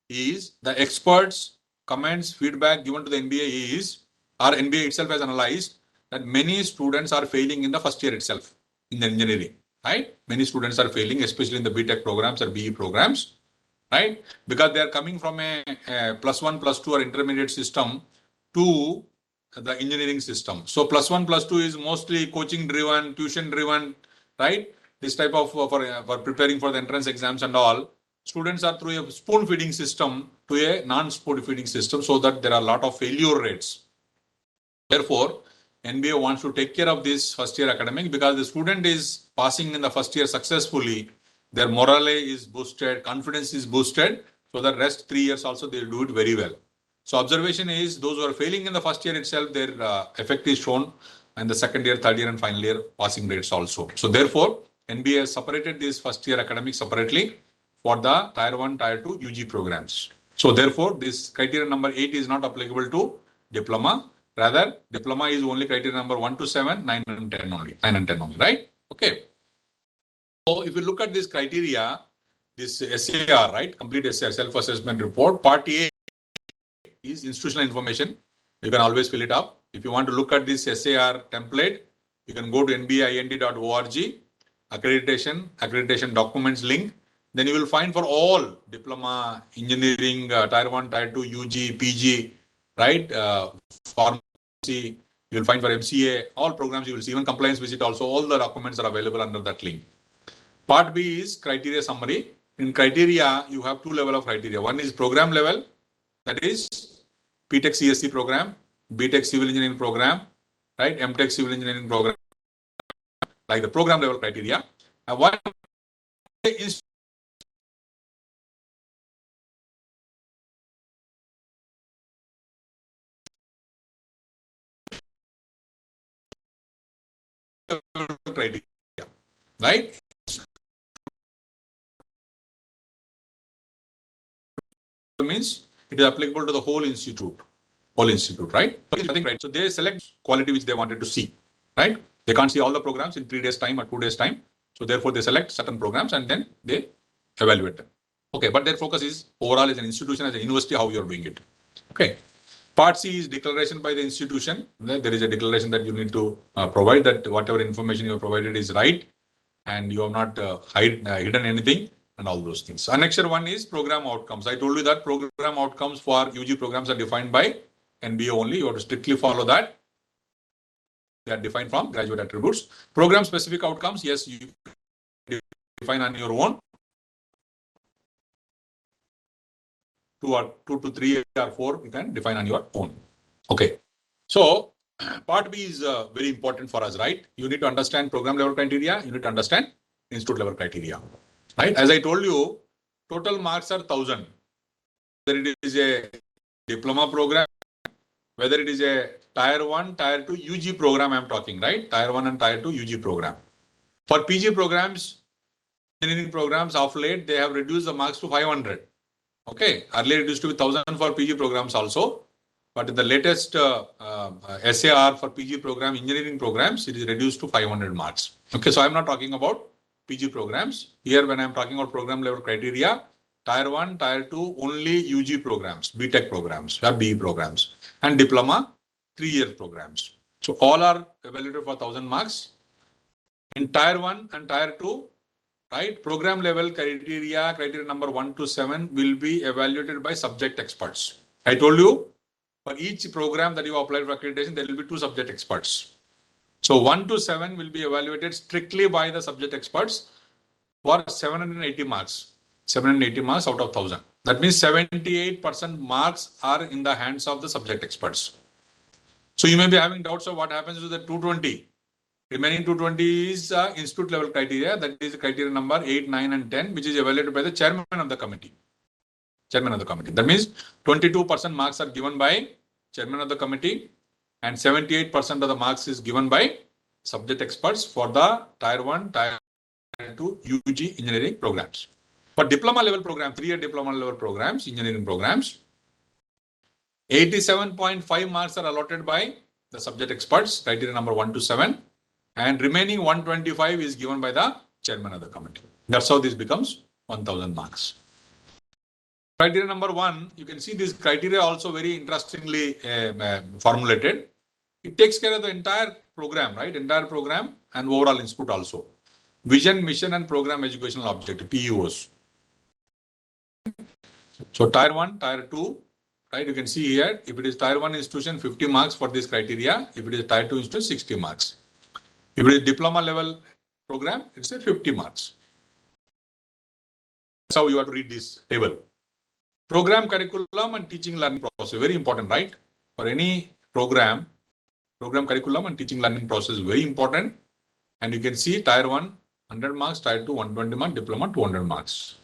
is the experts, comments, feedback given to the NBA is, or NBA itself has analyzed that many students are failing in the first year itself in the engineering, right? Many students are failing, especially in the BTech programs or BE programs, right? Because they are coming from a +1, +2 or intermediate system to the engineering system. So +1, +2 is mostly coaching driven, tuition driven, right? This type of for preparing for the entrance exams and all. Students are through a spoon feeding system to a non-spoon feeding system, so that there are a lot of failure rates. Therefore, NBA wants to take care of this first year academic because the student is passing in the first year successfully. Their morale is boosted, confidence is boosted, so the rest 3 years also they will do it very well. So observation is those who are failing in the first year itself, their effect is shown in the second year, third year and final year passing rates also. So therefore, NBA has separated this first year academic separately for the Tier 1, Tier 2 UG programs. So therefore, this criteria number 8 is not applicable to diploma. Rather, diploma is only criteria number 1 to 7, 9 and 10 only. 9 and 10 only, right? Okay. So if you look at this criteria, this SAR, right? Complete SAR, self-assessment report. Part A is institutional information. You can always fill it up. If you want to look at this SAR template, you can go to nbiint.org, accreditation documents link. Then you will find for all diploma, engineering, Tier 1, Tier 2, UG, PG, right? Pharmacy, you will find for MCA, all programs you will see, even compliance visit also, all the documents are available under that link. Part B is criteria summary. In criteria, you have two levels of criteria. One is program level, that is PTech CSC program, BTech civil engineering program, right? MTech civil engineering program, like the program level criteria. And one is criteria, right? Means it is applicable to the whole institute, right? So they select quality which they wanted to see, right? They can't see all the programs in 3 days time or 2 days time. So therefore they select certain programs and then they evaluate them. Okay, but their focus is overall as an institution, as a university, how you are doing it. Okay. Part C is declaration by the institution. There is a declaration that you need to provide that whatever information you have provided is right and you have not hidden anything and all those things. Annexure 1 is program outcomes. I told you that program outcomes for UG programs are defined by NBA only. You have to strictly follow that. They are defined from graduate attributes. Program specific outcomes, yes, you define on your own. 2 to 3 or 4, you can define on your own. Okay. So part B is very important for us, right? You need to understand program level criteria. You need to understand institute level criteria, right? As I told you, total marks are 1,000. Whether it is a diploma program, whether it is a Tier 1, Tier 2 UG program, I'm talking, right? Tier 1 and Tier 2 UG program. For PG programs, engineering programs of late, they have reduced the marks to 500. Okay. Earlier it used to be 1,000 for PG programs also. But in the latest SAR for PG program, engineering programs, it is reduced to 500 marks. Okay, so I'm not talking about PG programs. Here, when I'm talking about program level criteria, Tier 1, Tier 2, only UG programs, BTech programs, or BE programs, and diploma, 3-year programs. So all are evaluated for 1,000 marks. In Tier 1 and Tier 2, right, program level criteria number 1 to 7 will be evaluated by subject experts. I told you, for each program that you apply for accreditation, there will be 2 subject experts. So 1 to 7 will be evaluated strictly by the subject experts for 780 marks. 780 marks out of 1,000. That means 78% marks are in the hands of the subject experts. So you may be having doubts of what happens to the 220. Remaining 220 is institute level criteria. That is criteria number 8, 9 and 10, which is evaluated by the chairman of the committee. That means 22% marks are given by chairman of the committee and 78% of the marks is given by subject experts for the Tier 1, Tier 2 UG engineering programs. For diploma level program, 3-year diploma level programs, engineering programs, 87.5 marks are allotted by the subject experts, criteria number 1 to 7, and remaining 125 is given by the chairman of the committee. That's how this becomes 1000 marks. Criteria number 1, you can see this criteria also very interestingly formulated. It takes care of the entire program, right? Entire program and overall input also. Vision, mission and program educational objective, PEOs. So tier 1, tier 2, right? You can see here, if it is tier 1 institution, 50 marks for this criteria. If it is tier 2 institution, 60 marks. If it is diploma level program, it's a 50 marks. That's how you have to read this table. Program curriculum and teaching learning process, very important, right? For any program curriculum and teaching learning process, very important. And you can see tier 1, 100 marks, tier 2, 120 marks, diploma, 200 marks.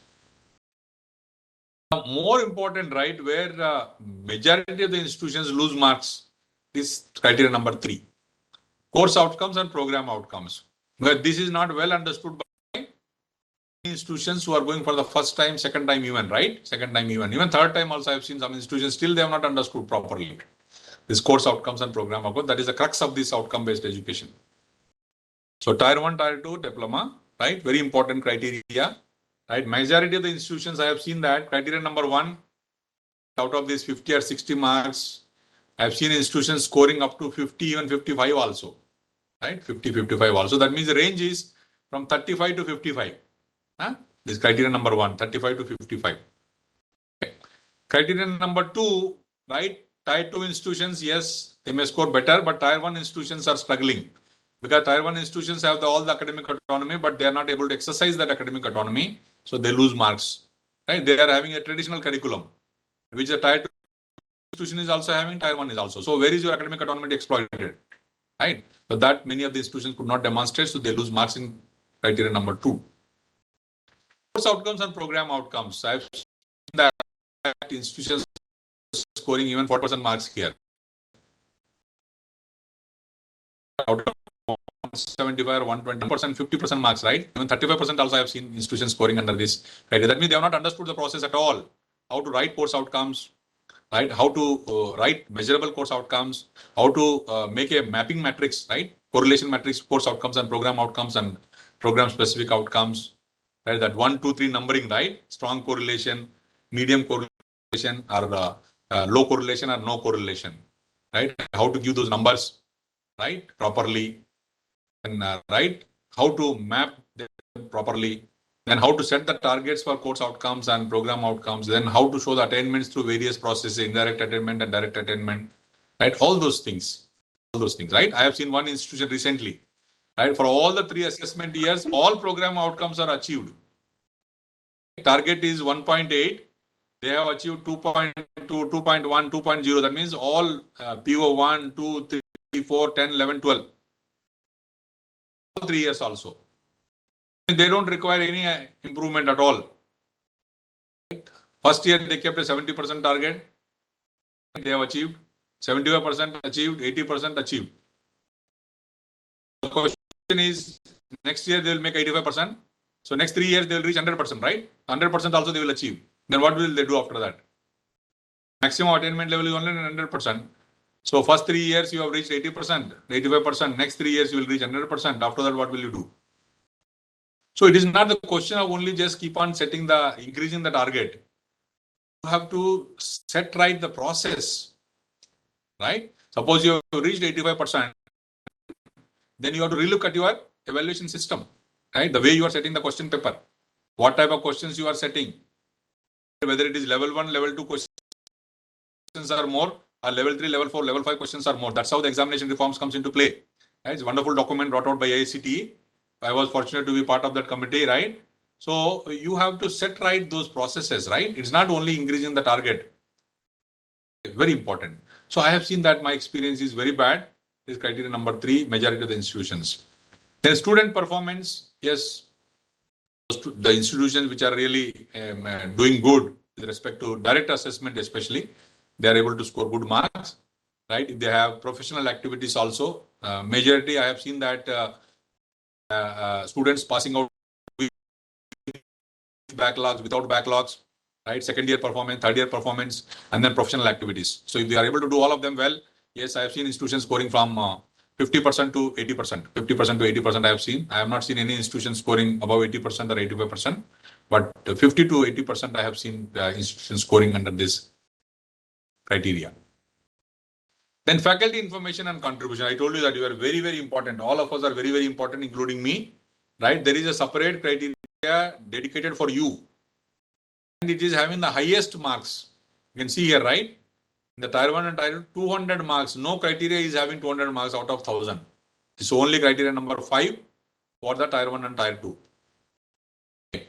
More important, right, where majority of the institutions lose marks is criteria number 3. Course outcomes and program outcomes. Where this is not well understood by institutions who are going for the first time, second time even, right? Second time even. Even third time also I have seen some institutions, still they have not understood properly. This course outcomes and program outcomes, that is the crux of this outcome-based education. So tier 1, tier 2, diploma, right? Very important criteria, right? Majority of the institutions I have seen that criteria number 1, out of these 50 or 60 marks, I have seen institutions scoring up to 50, even 55 also, right? 50, 55 also. That means the range is from 35 to 55. This criteria number 1, 35 to 55. Okay. Criteria number 2, right? Tier 2 institutions, yes, they may score better, but tier 1 institutions are struggling because tier 1 institutions have all the academic autonomy, but they are not able to exercise that academic autonomy, so they lose marks. Right? They are having a traditional curriculum, which the tier 2 institution is also having, tier 1 is also. So where is your academic autonomy exploited? Right? So that many of the institutions could not demonstrate, so they lose marks in criteria number 2. Course outcomes and program outcomes. I have seen that institutions scoring even 40% marks here. Out of 175 or 120%, 50% marks, right? Even 35% also I have seen institutions scoring under this criteria. That means they have not understood the process at all. How to write course outcomes, right? How to write measurable course outcomes, how to make a mapping matrix, right? Correlation matrix, course outcomes and program specific outcomes. Right, that 1, 2, 3 numbering, right? Strong correlation, medium correlation, or low correlation or no correlation, right? How to give those numbers, right? Properly, and right? How to map them properly, then how to set the targets for course outcomes and program outcomes, then how to show the attainments through various processes, indirect attainment and direct attainment, right? All those things, right? I have seen one institution recently. Right? For all the 3 assessment years, all program outcomes are achieved. Target is 1.8. They have achieved 2.2, 2.1, 2.0. That means all PO 1, 2, 3, 4, 10, 11, 12. All 3 years also. They don't require any improvement at all. First year they kept a 70% target. They have achieved 75% achieved, 80% achieved. The question is, next year they will make 85%. So next 3 years they will reach 100%, right? 100% also they will achieve. Then what will they do after that? Maximum attainment level is only 100%. So first 3 years you have reached 80%, 85%. Next 3 years you will reach 100%. After that, what will you do? So it is not the question of only just keep on increasing the target. You have to set right the process, right? Suppose you have reached 85%. Then you have to relook at your evaluation system, right? The way you are setting the question paper, what type of questions you are setting, whether it is level 1, level 2 questions are more, or level 3, level 4, level 5 questions are more. That's how the examination reforms comes into play. Right? It's a wonderful document brought out by IICT. I was fortunate to be part of that committee, right? So you have to set right those processes, right? It's not only increasing the target. It's very important. So I have seen that my experience is very bad. This criteria number 3, majority of the institutions. Then student performance, yes, the institutions which are really doing good with respect to direct assessment especially, they are able to score good marks, right? If they have professional activities also, majority I have seen that students passing out with backlogs, without backlogs, right? Second year performance, third year performance, and then professional activities. So if they are able to do all of them well, yes, I have seen institutions scoring from 50% to 80%, 50% to 80% I have seen. I have not seen any institution scoring above 80% or 85%. But 50 to 80% I have seen institutions scoring under this criteria. Then faculty information and contribution. I told you that you are very, very important. All of us are very, very important, including me, right? There is a separate criteria dedicated for you. And it is having the highest marks. You can see here, right? In the tier 1 and tier 2, 200 marks. No criteria is having 200 marks out of 1000. It's only criteria number 5 for the tier 1 and tier 2. Okay.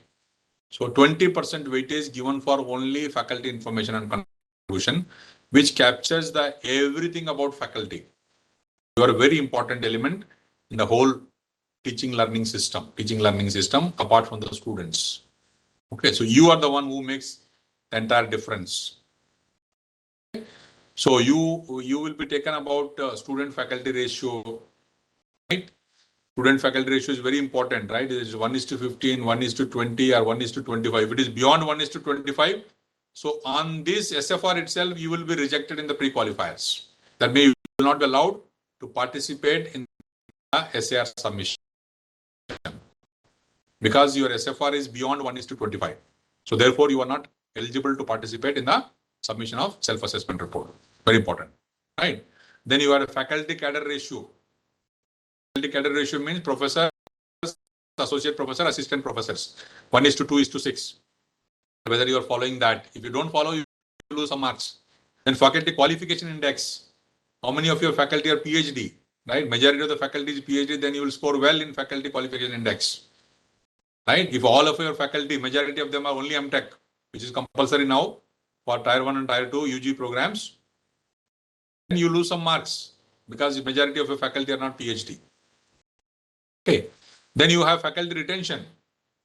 So 20% weightage given for only faculty information and contribution, which captures the everything about faculty. You are a very important element in the whole teaching learning system apart from the students. Okay, so you are the one who makes the entire difference. So you will be taken about student faculty ratio, right? Student faculty ratio is very important, right? It is 1:15, 1:20, or 1:25. If it is beyond 1:25, so on this SFR itself, you will be rejected in the pre-qualifiers. That means you will not be allowed to participate in the SAR submission because your SFR is beyond 1:25. So therefore, you are not eligible to participate in the submission of self-assessment report. Very important, right? Then you have a faculty cadre ratio. Faculty cadre ratio means professor, associate professor, assistant professors. 1:2:6. Whether you are following that. If you don't follow, you lose some marks. Then faculty qualification index. How many of your faculty are PhD? Right? Majority of the faculty is PhD, then you will score well in faculty qualification index. Right? If all of your faculty, majority of them are only MTech, which is compulsory now for tier 1 and tier 2 UG programs, then you lose some marks because the majority of your faculty are not PhD. Okay. Then you have faculty retention.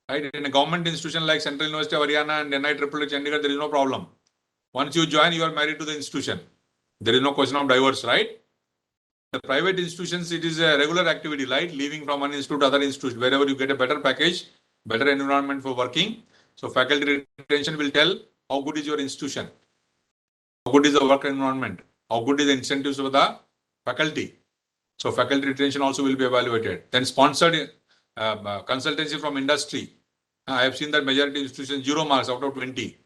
Right? In a government institution like Central University of Haryana and NEP2020 Chandigarh, there is no problem. Once you join, you are married to the institution. There is no question of divorce, right? The private institutions, it is a regular activity, right? Leaving from one institute to other institute, wherever you get a better package, better environment for working. So faculty retention will tell how good is your institution, how good is the work environment, how good is the incentives for the faculty. So faculty retention also will be evaluated. Then sponsored consultancy from industry. I have seen that majority institutions 0 marks out of 20,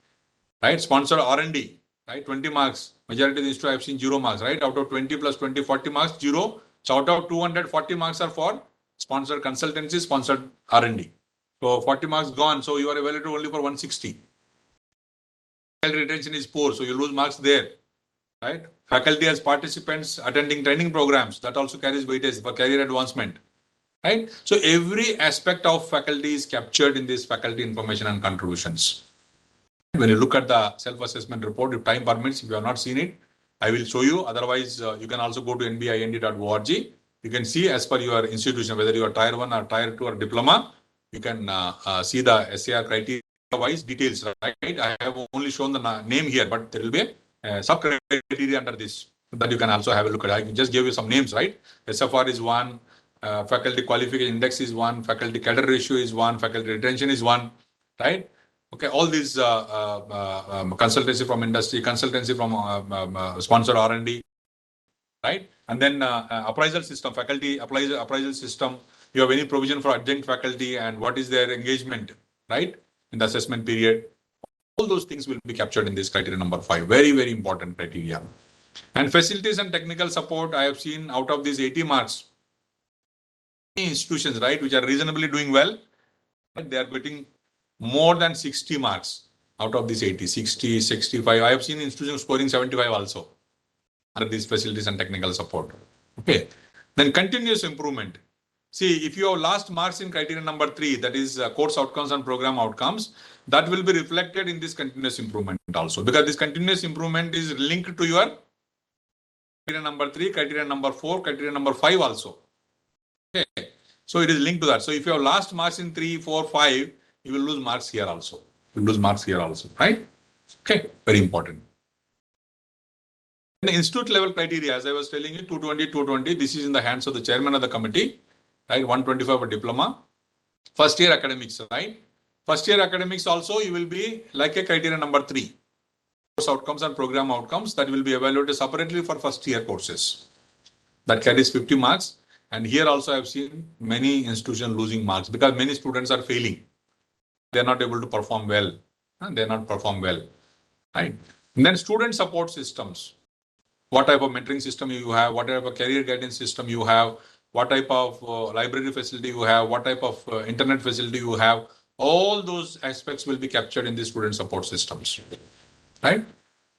right? Sponsored R&D, right? 20 marks. Majority of the institutions I have seen 0 marks, right? Out of 20 plus 20, 40 marks, 0. So out of 240 marks are for sponsored consultancy, sponsored R&D. So 40 marks gone. So you are evaluated only for 160. Faculty retention is poor, so you lose marks there, right? Faculty as participants attending training programs, that also carries weightage for career advancement. Right? So every aspect of faculty is captured in this faculty information and contributions. When you look at the self-assessment report, if time permits, if you have not seen it, I will show you. Otherwise, you can also go to nbind.org. You can see as per your institution, whether you are tier 1 or tier 2 or diploma, you can see the SAR criteria wise details, right? I have only shown the name here, but there will be a sub-criteria under this that you can also have a look at. I just gave you some names, right? SFR is 1. Faculty qualification index is 1, faculty cadre ratio is 1, faculty retention is 1, right? Okay, all these consultancy from industry, consultancy from sponsored R&D, right? And then appraisal system, faculty appraisal system. You have any provision for adjunct faculty and what is their engagement, right? In the assessment period. All those things will be captured in this criteria number 5. Very, very important criteria. And facilities and technical support, I have seen out of these 80 marks, institutions, right, which are reasonably doing well, they are getting more than 60 marks out of these 80, 60, 65. I have seen institutions scoring 75 also under these facilities and technical support. Okay. Then continuous improvement. See, if you have lost marks in criteria number 3, that is course outcomes and program outcomes, that will be reflected in this continuous improvement also, because this continuous improvement is linked to your criteria number 3, criteria number 4, criteria number 5 also. Okay. So it is linked to that. So if you have lost marks in 3, 4, 5, you will lose marks here also. You will lose marks here also, right? Okay, very important. The institute level criteria, as I was telling you, 220, this is in the hands of the chairman of the committee, right? 125 for diploma. First year academics, right? First year academics also, you will be like a criteria number 3. Course outcomes and program outcomes that will be evaluated separately for first year courses. That carries 50 marks. And here also I have seen many institutions losing marks because many students are failing. they're not able to perform well. They're not perform well, right? And then student support systems. What type of mentoring system you have, what type of career guidance system you have, what type of library facility you have, what type of internet facility you have. All those aspects will be captured in the student support systems, right?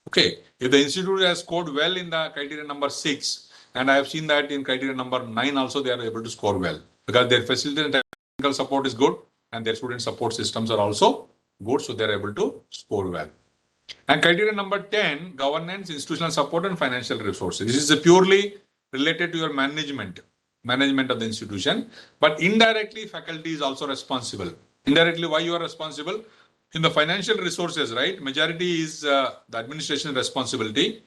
Okay, if the institute has scored well in the criteria number 6, and I have seen that in criteria number 9 also they are able to score well because their facility and technical support is good and their student support systems are also good, so they are able to score well. And criteria number 10, governance, institutional support and financial resources. This is purely related to your management of the institution, but indirectly faculty is also responsible. Indirectly, why you are responsible? In the financial resources, right? Majority is the administration responsibility.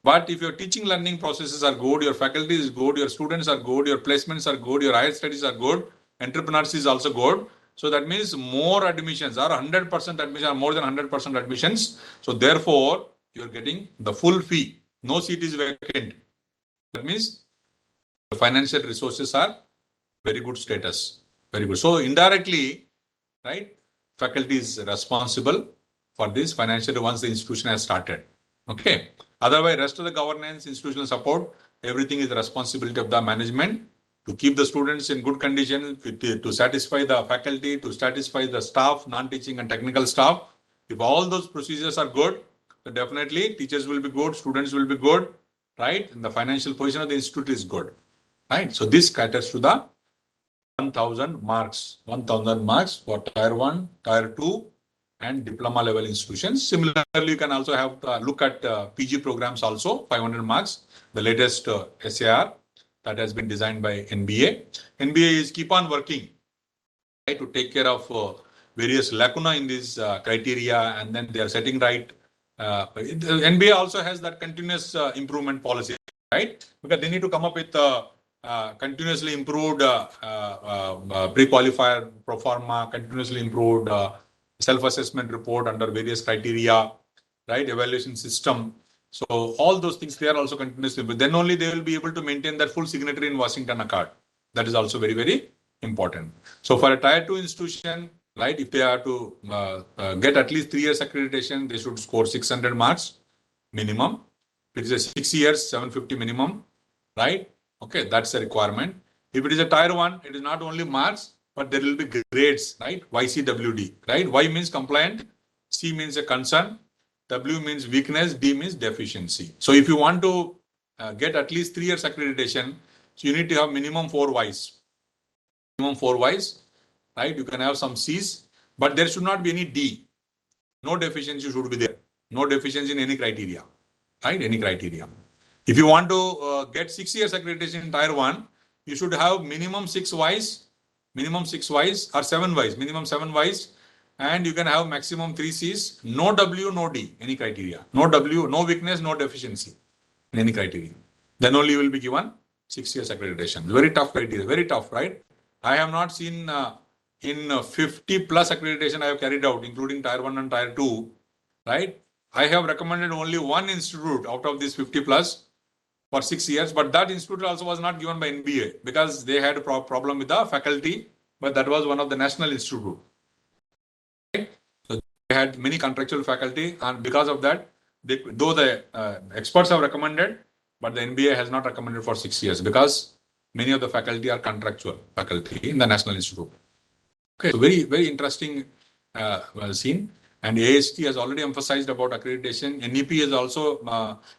But if your teaching learning processes are good, your faculty is good, your students are good, your placements are good, your higher studies are good, entrepreneurs is also good. So that means more admissions or 100% admission or more than 100% admissions. So therefore, you're getting the full fee. No seat is vacant. That means the financial resources are very good status. Very good. So indirectly, right, faculty is responsible for this financially once the institution has started. Okay. Otherwise, rest of the governance, institutional support, everything is the responsibility of the management to keep the students in good condition, to satisfy the faculty, to satisfy the staff, non-teaching and technical staff. If all those procedures are good, then definitely teachers will be good, students will be good, right? And the financial position of the institute is good, right? So this caters to the 1,000 marks for Tier 1, Tier 2, and diploma level institutions. Similarly, you can also have look at PG programs also, 500 marks, the latest SAR that has been designed by NBA. NBA is keep on working, right, to take care of various lacuna in these criteria, and then they are setting right. NBA also has that continuous improvement policy, right? Because they need to come up with continuously improved pre-qualifier pro forma, continuously improved self-assessment report under various criteria, right? Evaluation system. So all those things, they are also continuously, but then only they will be able to maintain that full signatory in Washington Accord. That is also very, very important. So for a Tier 2 institution, right, if they are to get at least 3 years accreditation, they should score 600 marks minimum. If it is a 6 years, 750 minimum, right? Okay, that's the requirement. If it is a Tier 1, it is not only marks, but there will be grades, right? YCWD, right? Y means compliant, C means a concern, W means weakness, D means deficiency. So if you want to get at least 3 years accreditation, so you need to have minimum 4 Ys. Minimum 4 Ys, right? You can have some Cs, but there should not be any D. No deficiency should be there. No deficiency in any criteria, right? Any criteria. If you want to get 6 years accreditation in Tier 1, you should have minimum 6 Ys, or 7 Ys, minimum 7 Ys, and you can have maximum 3 Cs, no W, no D, any criteria. No W, no weakness, no deficiency in any criteria. Then only you will be given 6 years accreditation. Very tough criteria, very tough, right? I have not seen in 50 plus accreditation I have carried out, including Tier 1 and Tier 2, right? I have recommended only one institute out of these 50 plus for 6 years, but that institute also was not given by NBA because they had a problem with the faculty, but that was one of the national institute. Right? So they had many contractual faculty, and because of that, though the experts have recommended, but the NBA has not recommended for 6 years because many of the faculty are contractual faculty in the national institute. Okay, so very, very interesting scene. And AST has already emphasized about accreditation. NEP is also,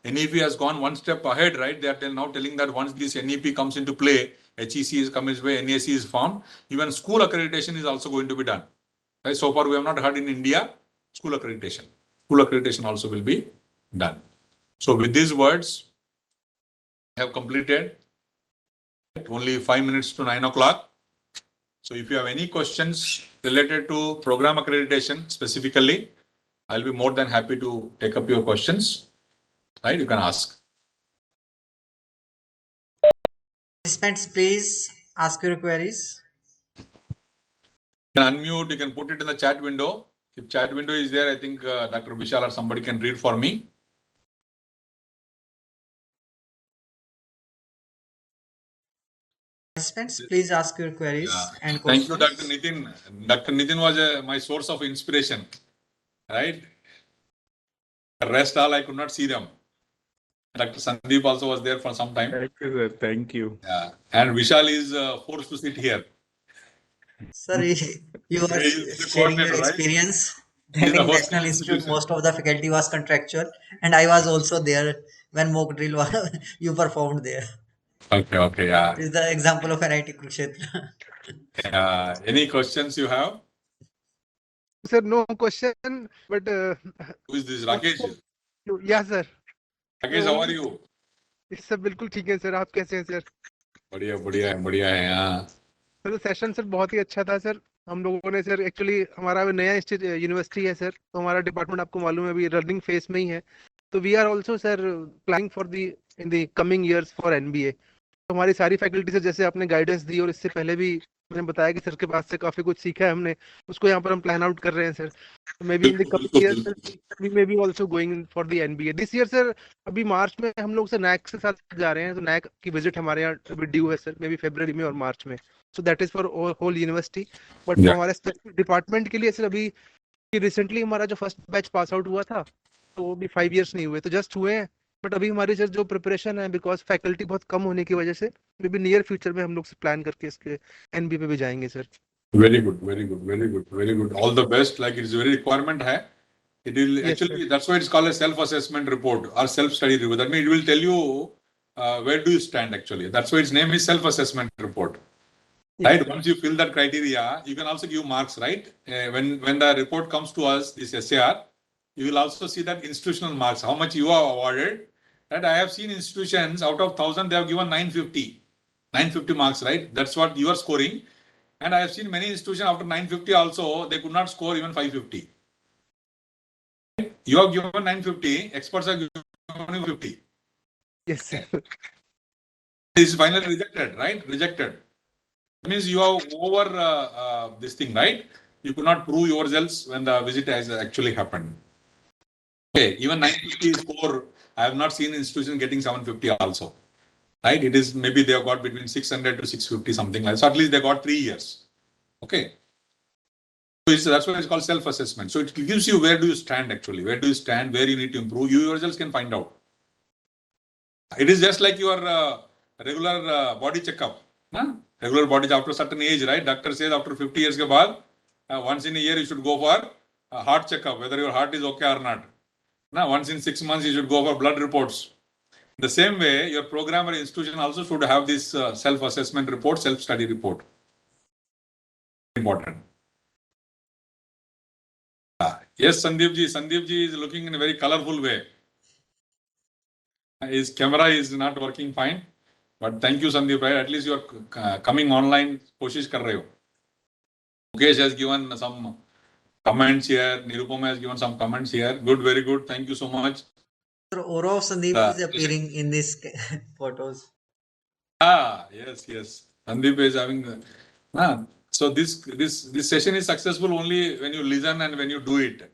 NEP has gone one step ahead, right? They are now telling that once this NEP comes into play, HEC is coming into play, NAC is formed, even school accreditation is also going to be done. Right? So far, we have not heard in India, school accreditation. School accreditation also will be done. So with these words, I have completed only 5 minutes to 9 o'clock. So if you have any questions related to program accreditation specifically, I'll be more than happy to take up your questions. Right? You can ask. Participants, please ask your queries. You can unmute, you can put it in the chat window. If chat window is there, I think Dr. Vishal or somebody can read for me. Participants, please ask your queries and Thank you, questions. Dr. Nitin. Dr. Nitin was my source of inspiration, right? The rest all I could not see them. Dr. Sandeep also was there for some time. Thank you, sir. Thank you. Yeah. And Vishal is forced to sit here. Sir, you are He is the sharing your coordinator, right? experience He is that the in host National Institute, institution. most of the faculty was contractual, and I was also there when mock drill was you performed there. Okay, yeah. This is the example of NIT Kurukshetra. Any questions you have? Sir, no question, but Who is this? Rakesh? yeah, sir. Rakesh, how are you? Sir बिल्कुल ठीक है sir, आप कैसे हैं sir? बढ़िया है हाँ. Sir session sir बहुत ही अच्छा था सर. हम लोगों ने सर एक्चुअली हमारा अभी नया यूनिवर्सिटी है सर, तो हमारा डिपार्टमेंट आपको मालूम है अभी रनिंग फेज में ही है. तो we are also sir planning for the in the coming years for NBA. तो हमारी सारी फैकल्टी से जैसे आपने गाइडेंस दी और इससे पहले भी मैंने बताया कि सर के पास से काफी कुछ सीखा है हमने, उसको यहाँ पर हम प्लान आउट कर रहे हैं sir. May be in the coming year sir we may be also going for the NBA this year sir. अभी मार्च में हम लोग सर नैक के साथ जा रहे हैं, तो नैक की विजिट हमारे यहाँ अभी ड्यू है सर, मे बी फरवरी में और मार्च में. So that is for whole university. But हमारे स्पेसिफिक डिपार्टमेंट के लिए सर अभी रिसेंटली हमारा जो फर्स्ट बैच पास आउट हुआ था, तो वो भी 5 इयर्स नहीं हुए, तो जस्ट हुए हैं. बट अभी हमारी सर जो प्रिपरेशन है, बिकॉज फैकल्टी बहुत कम होने की वजह से मे बी नियर फ्यूचर में हम लोग प्लान करके इसके एनबी पे भी जाएंगे sir. Very good. All the best. Like it's very requirement है. It will Yes, actually sir. that's why it's called a self-assessment report or self-study review. That means it will tell you where do you stand actually. That's why its name is self-assessment report. Yes, Right? sir. Once you fill that criteria, you can also give marks, right? When the report comes to us, this SAR, you will also see that institutional marks, how much you are awarded. Right? I have seen institutions out of 1,000, they have given 950 marks, right? That's what you are scoring. And I have seen many institutions after 950 also, they could not score even 550. You have given 950, experts are given 50. Yes, sir. This is finally rejected, right? Rejected. That means you have over this thing, right? You could not prove yourselves when the visit has actually happened. Okay, even 950 score, I have not seen institution getting 750 also. Right? It is maybe they have got between 600 to 650, something like that. So at least they got 3 years. Okay. So that's why it's called self-assessment. So it gives you where do you stand actually, where do you stand, where you need to improve. You yourselves can find out. It is just like your regular body checkup. Huh? Regular body after a certain age, right? Doctor says after 50 years ke baad, once in a year you should go for a heart checkup, whether your heart is okay or not. Now, once in 6 months you should go for blood reports. The same way, your program or institution also should have this self-assessment report, self-study report. Important. Yes, Sandeep ji. Sandeep ji is looking in a very colorful way. His camera is not working fine. But thank you, Sandeep. Right? At least you are coming online. Koshish kar rahe ho. Mukesh has given some comments here. Nirupama has given some comments here. Good, very good. Thank you so much. Sir, aura of Sandeep is appearing in these photos. Yes. Sandeep is having. So this session is successful only when you listen and when you do it.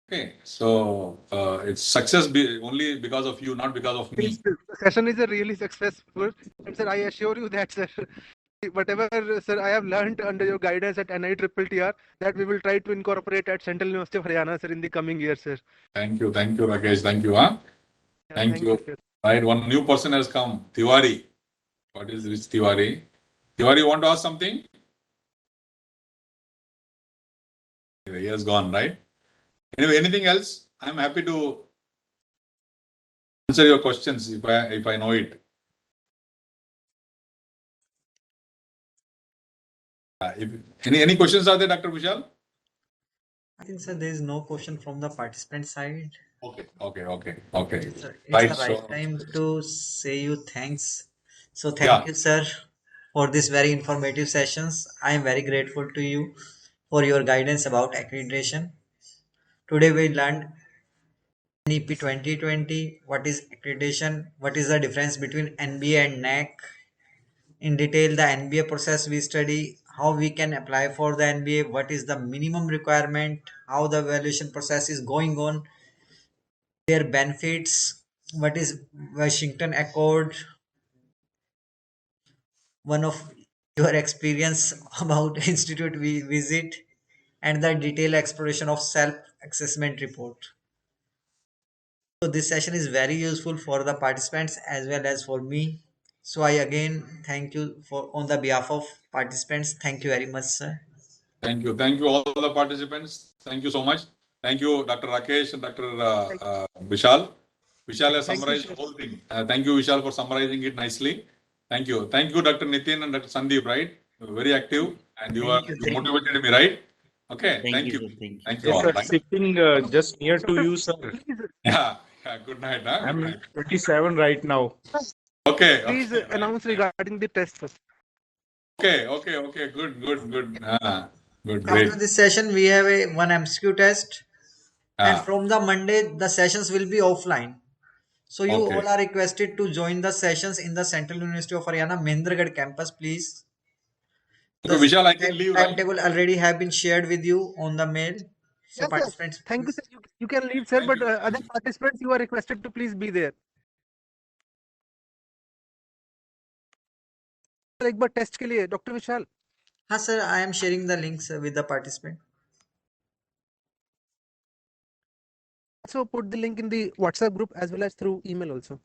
Okay, so it's success only because of you, not because of me. The session is a really successful, and sir, I assure you that sir, whatever sir I have learned under your guidance at NITTTR, that we will try to incorporate at Central University of Haryana, sir, in the coming years, sir. Thank you, Rakesh. Thank you. Thank you. Sir. Right, one new person has come, Tiwari. What is this Tiwari? Tiwari, you want to ask something? He has gone, right? Anyway, anything else? I'm happy to answer your questions if I know it. If any questions are there, Dr. Vishal? I think, sir, there is no question from the participant side. Okay. It's Right, the right time to say you thanks. So thank you, sir, for this very informative sessions. I am very grateful to you for your guidance about accreditation. Today we learned NEP 2020, what is accreditation, what is the difference between NBA and NAC. In detail, the NBA process we study, how we can apply for the NBA, what is the minimum requirement, how the evaluation process is going on, their benefits, what is Washington Accord, one of your experience about institute visit and the detailed exploration of self-assessment report. So this session is very useful for the participants as well as for me. So I again thank you for on the behalf of participants. Thank you very much, sir. Thank you. Thank you all the participants. Thank you so much. Thank you, Dr. Rakesh and Dr. Vishal. Vishal has Thank you, summarized sir. the whole thing. Thank you, Vishal, for summarizing it nicely. Thank you. Thank you, Dr. Nitin and Dr. Sandeep, right? You were very active and you motivated me, right? Okay. Thank you. sir. Thank you. Thank you Yes, all. sir. Thank you. Sitting just near to you, sir. Please, Yeah. Yeah. Good night. Huh? Good I'm night. 27 right now. Okay. please Okay. announce regarding the test, sir. Okay. Okay. Okay. Good. Good. Good. Good. After Great. this session, we have a one MCQ test, and Ah. from the Monday, the sessions will be offline. So you Okay. all are requested to join the sessions in the Central University of Haryana, Mahendragarh campus, please. Okay, The Vishal, I can leave, right? timetable already have been shared with you on the mail. So Yes, sir. participants, Thank you, please. sir. You can leave, sir, Thank but you. other participants, you are requested to please be there. एक बार test के लिए doctor विशाल हाँ sir, I am sharing the links with the participant. also put the link in the WhatsApp group as well as through email also.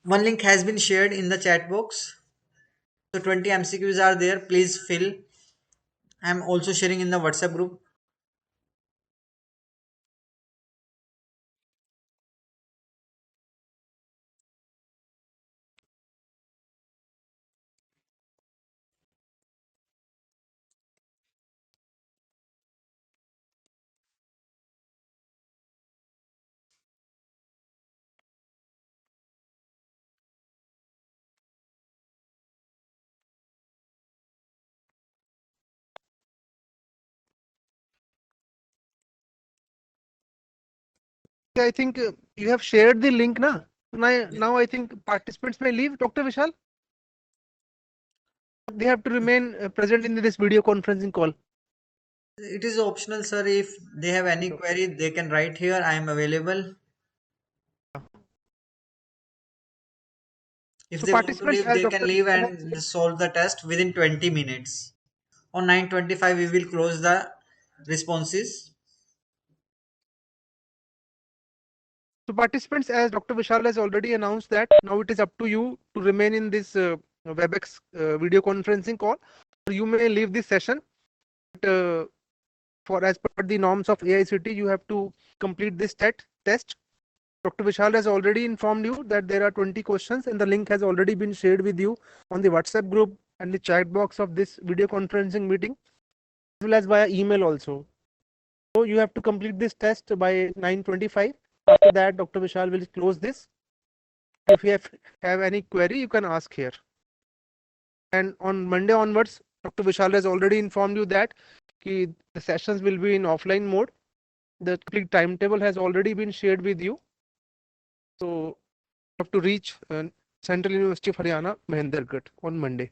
One link has been shared in the chat box. So 20 MCQs are there. Please fill. I am also sharing in the WhatsApp group. I think you have shared the link na. Now I think participants may leave. Dr. Vishal, they have to remain present in this video conferencing call. It is optional, sir. If they have any query, they can write here. I am available. If So they want to participants, leave, as they can Dr. leave Vishal has and said, solve the test within 20 minutes. On 9:25, we will close the responses. so participants, as Dr. Vishal has already announced that now it is up to you to remain in this WebEx video conferencing call. You may leave this session. But, for as per the norms of AICT, you have to complete this test. Dr. Vishal has already informed you that there are 20 questions and the link has already been shared with you on the WhatsApp group and the chat box of this video conferencing meeting, as well as via email also. So you have to complete this test by 9:25. After that, Dr. Vishal will close this. If you have any query, you can ask here. And on Monday onwards, Dr. Vishal has already informed you that the sessions will be in offline mode. The complete timetable has already been shared with you. So you have to reach Central University of Haryana, Mahendragarh on Monday.